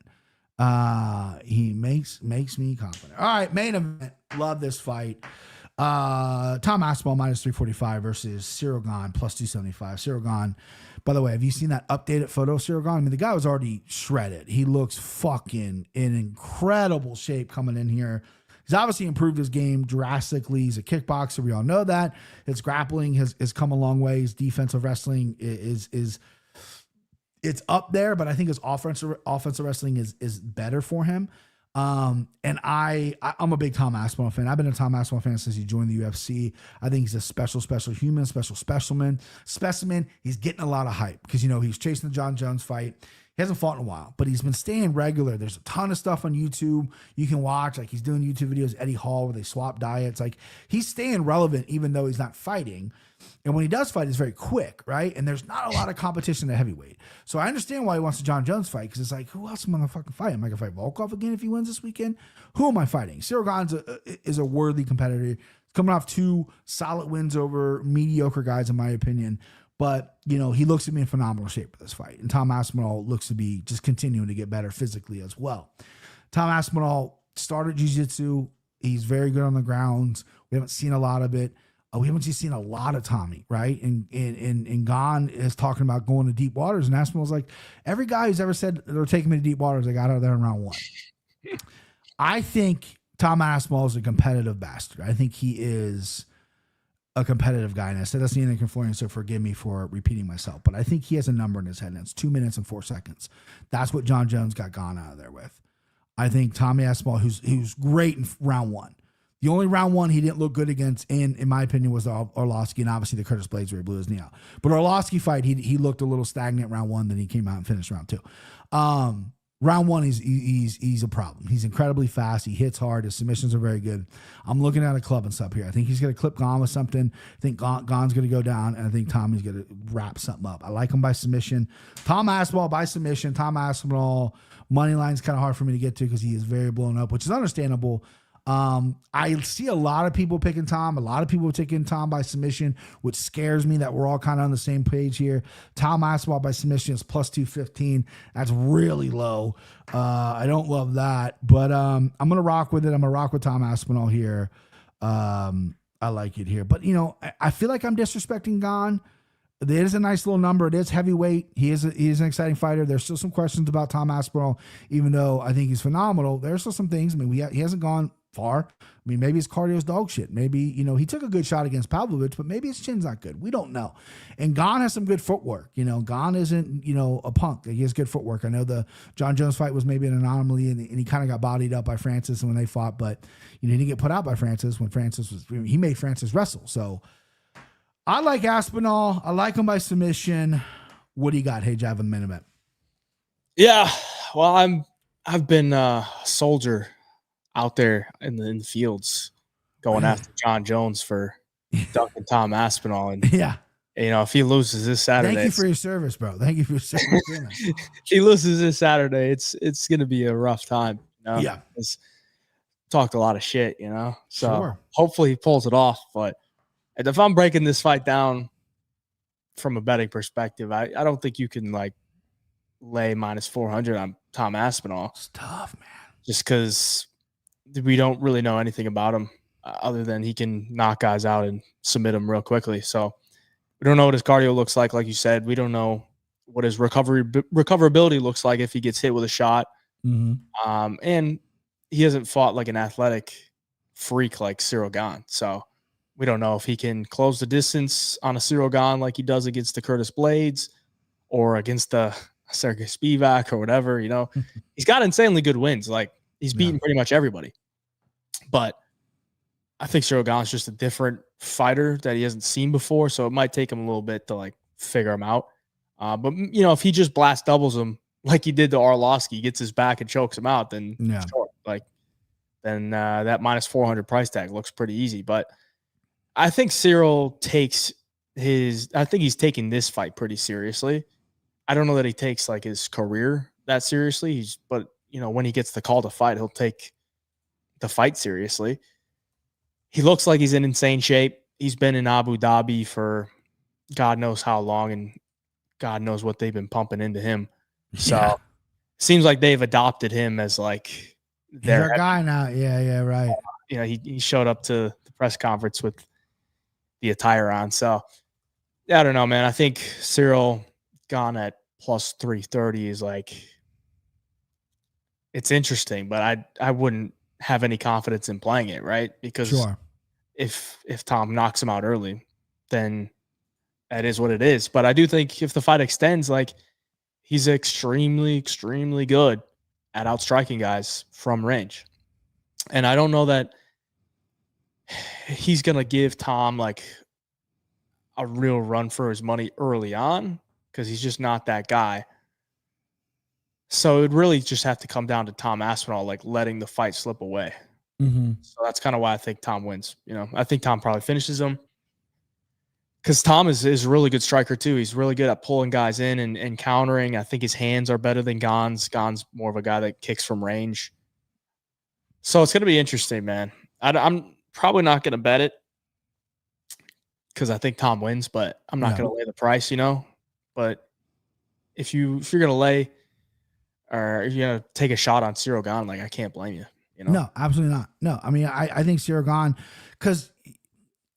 He makes me confident. All right, main event. Love this fight. Tom Aspinall minus 345 versus Cyril Gane plus 275. Cyril Gane, by the way, have you seen that updated photo of Cyril Gane? I mean, the guy was already shredded. He looks fucking in incredible shape coming in here. He's obviously improved his game drastically. He's a kickboxer. We all know that. His grappling has come a long way. His defensive wrestling is it's up there, but I think his offensive wrestling is better for him. And I'm a big Tom Aspinall fan. I've been a Tom Aspinall fan since he joined the UFC. I think he's a special human, special specimen. He's getting a lot of hype because, he's chasing the John Jones fight. He hasn't fought in a while, but he's been staying regular. There's a ton of stuff on YouTube you can watch. Like he's doing YouTube videos, Eddie Hall, where they swap diets. Like he's staying relevant even though he's not fighting. And when he does fight, it's very quick, right? And there's not a lot of competition at heavyweight. So I understand why he wants the John Jones fight because it's like, who else am I going to fucking fight? Am I going to fight Volkov again if he wins this weekend? Who am I fighting? Cyril Gane is a worthy competitor. He's coming off 2 solid wins over mediocre guys, in my opinion. But, he looks to be in phenomenal shape for this fight. And Tom Aspinall looks to be just continuing to get better physically as well. Tom Aspinall started jiu-jitsu. He's very good on the ground. We haven't seen a lot of it. We haven't just seen a lot of Tommy, right? And Gane is talking about going to deep waters. And Aspinall's like, every guy who's ever said they're taking me to deep waters, I got out of there in round 1. I think Tom Aspinall is a competitive bastard. I think he is a competitive guy. And I said that's the Indian Florian, so forgive me for repeating myself. But I think he has a number in his head, and it's 2 minutes and 4 seconds. That's what John Jones got Gane out of there with. I think Tommy Aspinall, who's great in round 1. The only round 1 he didn't look good against, in my opinion, was the Arlovsky and obviously the Curtis Blades where he blew his knee out. But Arlovsky fight, he looked a little stagnant round 1, then he came out and finished round 2. Round 1, he's a problem. He's incredibly fast. He hits hard. His submissions are very good. I'm looking at a club and stuff here. I think he's going to clip Gane with something. I think Gane's going to go down, and I think Tommy's going to wrap something up. I like him by submission. Tom Aspinall by submission. Tom Aspinall, money line's kind of hard for me to get to because he is very blown up, which is understandable. I see a lot of people picking Tom. A lot of people taking Tom by submission, which scares me that we're all kind of on the same page here. Tom Aspinall by submission is plus 215. That's really low. I don't love that, but I'm going to rock with it. I'm going to rock with Tom Aspinall here. I like it here, but I feel like I'm disrespecting Gane. It is a nice little number. It is heavyweight. He is an exciting fighter. There's still some questions about Tom Aspinall, even though I think he's phenomenal. There's still some things. I mean, he hasn't gone far. I mean, maybe his cardio's dog shit. Maybe, he took a good shot against Pavlovich, but maybe his chin's not good. We don't know. And Gane has some good footwork. Gane isn't, a punk. He has good footwork. I know the John Jones fight was maybe an anomaly and he kind of got bodied up by Francis when they fought, but he didn't get put out by Francis when he made Francis wrestle. So I like Aspinall. I like him by submission. What do you got, HayJive, in the main event? Yeah, well, I've been a soldier out there in the fields going after John Jones for ducking Tom Aspinall. And, if he loses this Saturday. Thank you for your service, bro. Thank you for your service. If he loses this Saturday, it's going to be a rough time. Yeah. He's talked a lot of shit, So sure. Hopefully he pulls it off. But if I'm breaking this fight down from a betting perspective, I don't think you can lay minus 400 on Tom Aspinall. It's tough, man. Just because we don't really know anything about him other than he can knock guys out and submit them real quickly. So we don't know what his cardio looks like you said. We don't know what his recoverability looks like if he gets hit with a shot. Mm-hmm. And he hasn't fought like an athletic freak like Cyril Gane. So we don't know if he can close the distance on a Cyril Gane like he does against the Curtis Blades or against the Sergey Spivak or whatever. He's got insanely good wins. He's beaten pretty much everybody. But I think Cyril Gane's just a different fighter that he hasn't seen before, so it might take him a little bit to figure him out. But if he just blast doubles him like he did to Arlovsky, gets his back and chokes him out, then sure, then that minus 400 price tag looks pretty easy. But I think Cyril I think he's taking this fight pretty seriously. I don't know that he takes like his career that seriously. But when he gets the call to fight, he'll take the fight seriously. He looks like he's in insane shape. He's been in Abu Dhabi for God knows how long, and God knows what they've been pumping into him. So seems like they've adopted him as like their guy now. Yeah, right. He showed up to the press conference with the attire on. So I don't know, man. I think Cyril gone at plus 330 is like, it's interesting, but I wouldn't have any confidence in playing it, right? Because if Tom knocks him out early, then that is what it is. But I do think if the fight extends, like, he's extremely, extremely good at outstriking guys from range. And I don't know that he's going to give Tom like a real run for his money early on, because he's just not that guy. So it would really just have to come down to Tom Aspinall, like letting the fight slip away. So that's kind of why I think Tom wins. I think Tom probably finishes him, because Tom is a really good striker too. He's really good at pulling guys in and countering. I think his hands are better than Gon's. Gon's more of a guy that kicks from range. So it's going to be interesting, man. I'm probably not going to bet it because I think Tom wins, but I'm not going to lay the price, But if you're going to lay, or if you're going to take a shot on Cyril Gane, like, I can't blame you. No, absolutely not. No, I mean, I think Cyril Gane, because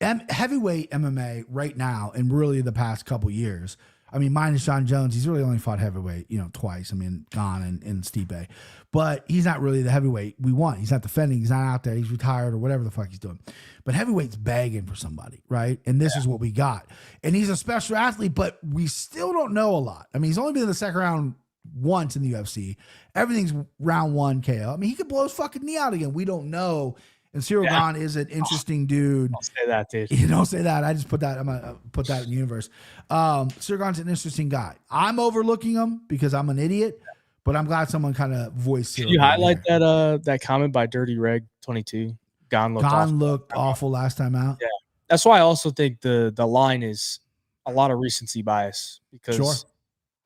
heavyweight MMA right now, and really the past couple years, I mean, minus John Jones, he's really only fought heavyweight, twice. I mean, Gane and Stipe, but he's not really the heavyweight we want. He's not defending. He's not out there. He's retired or whatever the fuck he's doing. But heavyweight's begging for somebody, right? And this is what we got. And he's a special athlete, but we still don't know a lot. I mean, he's only been in the second round once in the UFC. Everything's round 1 KO. I mean, he could blow his fucking knee out again. We don't know. And Cyril Gane is an interesting dude. Don't say that, dude. You don't say that. I just put that. I'm gonna put that in the universe. Cyril Gane's an interesting guy. I'm overlooking him because I'm an idiot, but I'm glad someone kind of voiced Cyril. Can you highlight that comment by Dirty Reg 22? Gane looked awful last time out. Yeah, that's why I also think the line is a lot of recency bias, because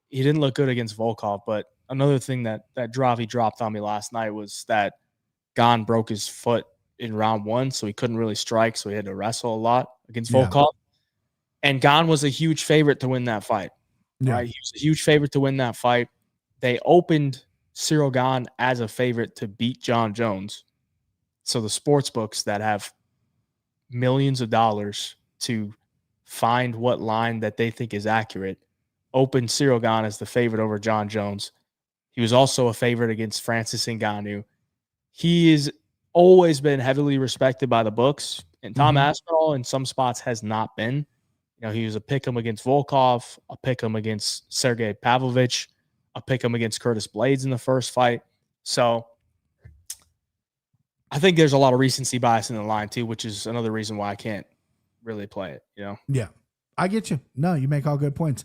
he didn't look good against Volkov. But another thing that Dravi dropped on me last night was that Gane broke his foot in round 1, so he couldn't really strike, so he had to wrestle a lot against Volkov. And Gane was a huge favorite to win that fight. Right? He was a huge favorite to win that fight. They opened Cyril Gane as a favorite to beat John Jones. So the sports books that have millions of dollars to find what line that they think is accurate opened Cyril Gane as the favorite over John Jones. He was also a favorite against Francis Ngannou. He is always been heavily respected by the books, and Tom Aspinall in some spots has not been. He was a pick'em against Volkov, a pick'em against Sergey Pavlovich, a pick'em against Curtis Blades in the first fight. So I think there's a lot of recency bias in the line too, which is another reason why I can't really play it. Yeah, I get you. No, you make all good points.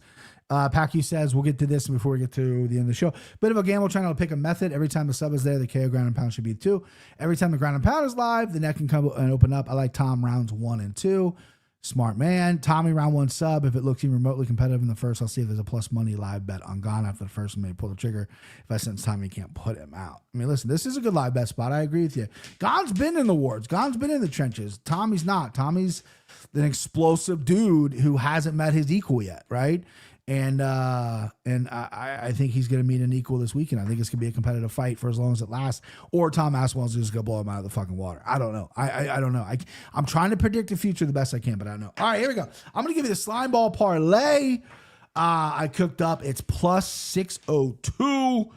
Pacquiao says, we'll get to this before we get to the end of the show. Bit of a gamble, trying to pick a method. Every time the sub is there, the KO ground and pound should be 2. Every time the ground and pound is live, the neck can come and open up. I like Tom rounds 1 and 2. Smart man. Tommy round 1 sub. If it looks even remotely competitive in the first, I'll see if there's a plus money live bet on Gane after the first, and maybe pull the trigger. If I sense Tommy can't put him out. I mean, listen, this is a good live bet spot. I agree with you. Gane's been in the wards. Gane's been in the trenches. Tommy's not. Tommy's an explosive dude who hasn't met his equal yet, right? And I think he's going to meet an equal this weekend. I think it's going to be a competitive fight for as long as it lasts. Or Tom Aspinall's just going to blow him out of the fucking water. I don't know. I don't know. I'm trying to predict the future the best I can, but I don't know. All right, here we go. I'm going to give you the slime ball parlay. I cooked up. It's plus 602.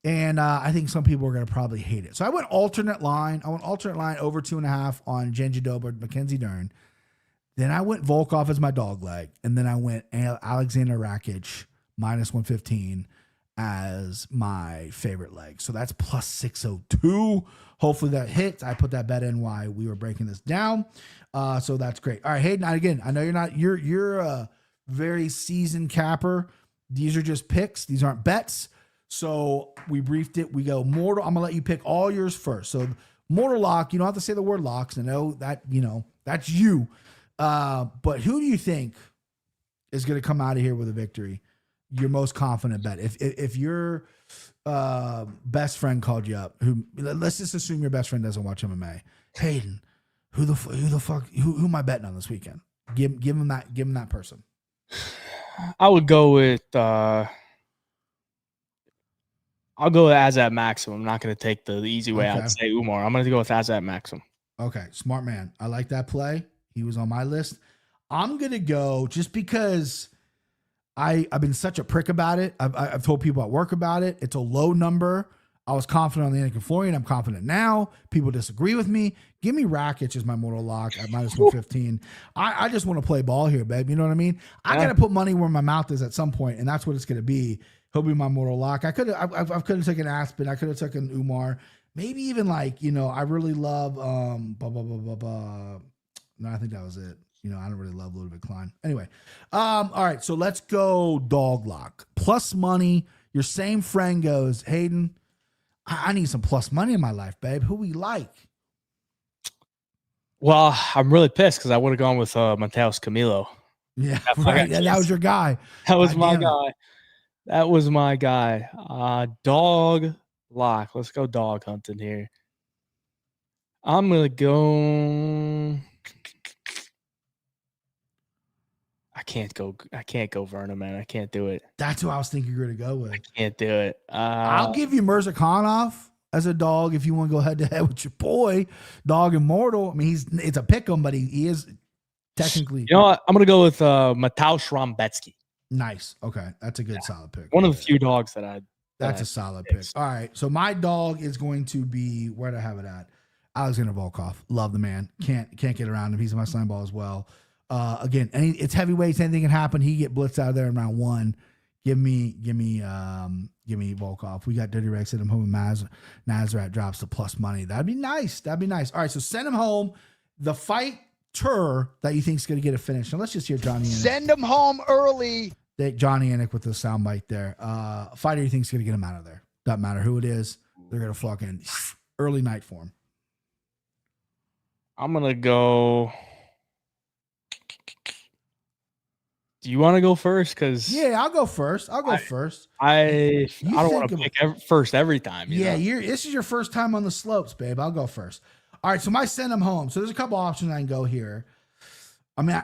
And I think some people are going to probably hate it. So I went alternate line. I went alternate line over 2.5 on Genji Dober, Mackenzie Dern. Then I went Volkov as my dog leg. And then I went Alexander Rakic minus 115 as my favorite leg. So that's plus 602. Hopefully that hits. I put that bet in while we were breaking this down. So that's great. All right, Hayden, again, I know you're very season capper. These are just picks. These aren't bets. So we briefed it. We go mortal. I'm gonna let you pick all yours first. So mortal lock. You don't have to say the word locks. I know that that's you. But who do you think is gonna come out of here with a victory? Your most confident bet. If your best friend called you up, let's just assume your best friend doesn't watch MMA. Hayden, who the fuck who am I betting on this weekend? Give him that person. I would go with I'll go with Azat Maxim. I'm not going to take the easy way out and say Umar. I'm going to go with Azat Maxim. Okay, smart man. I like that play. He was on my list. I'm going to go just because I've been such a prick about it. I've told people at work about it. It's a low number. I was confident on the Yannick Florian. I'm confident now. People disagree with me. Give me Rakic as my mortal lock at minus 115. I just want to play ball here, babe. You know what I mean? I got to put money where my mouth is at some point, and that's what it's going to be. He'll be my mortal lock. I could have taken Aspen. I could have taken Umar. Maybe even I really love No, I think that was it. I don't really love Ludwig Klein. Anyway, all right. So let's go dog lock. Plus money. Your same friend goes, Hayden, I need some plus money in my life, babe. Who we like? Well, I'm really pissed because I would have gone with Mateus Camilo. Yeah, right. That was your guy. That was my guy. That was my guy. Dog lock. Let's go dog hunting here. I'm gonna go. I can't go Verna, man. I can't do it. That's who I was thinking you're gonna go with. I can't do it. I'll give you Mirzakhanov as a dog if you want to go head to head with your boy, Dog Immortal. I mean, it's a pick 'em, but he is technically. You know what? I'm gonna go with Mateusz Rambecki. Nice. Okay, that's a good solid pick. One of the few dogs that I. That's a solid pick. All right, so my dog is going to be where'd I have it at? Alexander Volkov. Love the man. Can't get around him. He's in my slime ball as well. Again, it's heavyweights. Anything can happen. He get blitzed out of there in round one. Give me Volkov. We got Dirty Rex at him home. Nazareth drops the plus money. That'd be nice. All right, so send him home. The fighter that you think is going to get a finish. Now let's just hear Johnny. Send him home early. Johnny Anik with the soundbite there. Fighter you think is going to get him out of there. Doesn't matter who it is. They're going to fucking early night for him. I'm going to go. Do you want to go first? Yeah, I'll go first. I don't want to pick first every time. This is your first time on the slopes, babe. I'll go first. All right, so my send him home. So there's a couple options I can go here. I mean,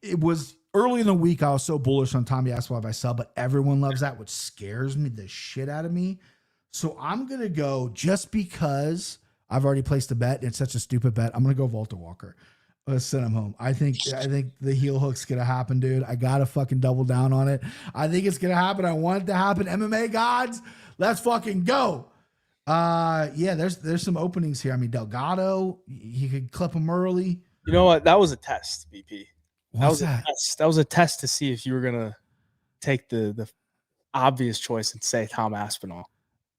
it was early in the week. I was so bullish on Tommy Aspinall by sub, but everyone loves that, which scares me the shit out of me. So I'm gonna go just because I've already placed a bet. It's such a stupid bet. I'm gonna go Walter Walker. Let's send him home. I think the heel hook's gonna happen, dude. I gotta fucking double down on it. I think it's gonna happen. I want it to happen. MMA gods, let's fucking go. There's some openings here. I mean, Delgado, you could clip him early. You know what? That was a test, BP. What's that? That was a test to see if you were gonna take the obvious choice and say Tom Aspinall,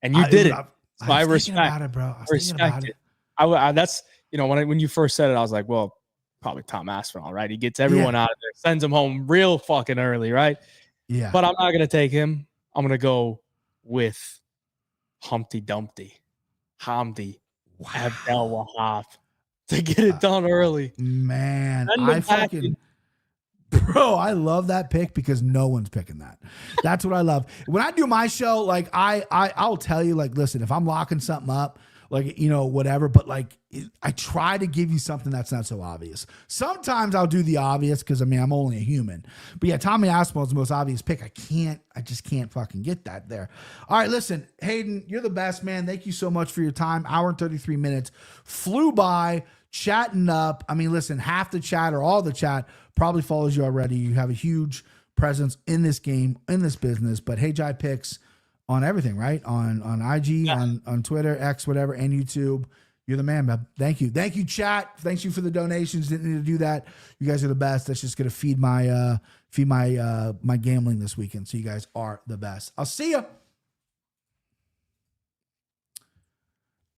and you did it. So I respect it, bro. Respect it. I that's when you first said it, I was like, well, probably Tom Aspinall, right? He gets everyone out of there, sends them home real fucking early, right? Yeah. But I'm not gonna take him. I'm gonna go with Humpty Dumpty, Hamdi Abdel Wahab to get it done early. Man, I love that pick because no one's picking that. That's what I love. When I do my show, like I'll tell you, like, listen, if I'm locking something up, like, whatever, but like I try to give you something that's not so obvious. Sometimes I'll do the obvious because I'm only a human. But yeah, Tommy Aspinall's the most obvious pick. I just can't fucking get that there. All right, listen, Hayden, you're the best, man. Thank you so much for your time. Hour and 33 minutes flew by, chatting up. I mean, listen, half the chat or all the chat probably follows you already. You have a huge presence in this game, in this business. But HayJivePicks on everything, right? On IG, on Twitter, X, whatever, and YouTube. You're the man, man. Thank you. Thank you, chat. Thanks you for the donations. Didn't need to do that. You guys are the best. That's just gonna feed my gambling this weekend. So you guys are the best. I'll see you.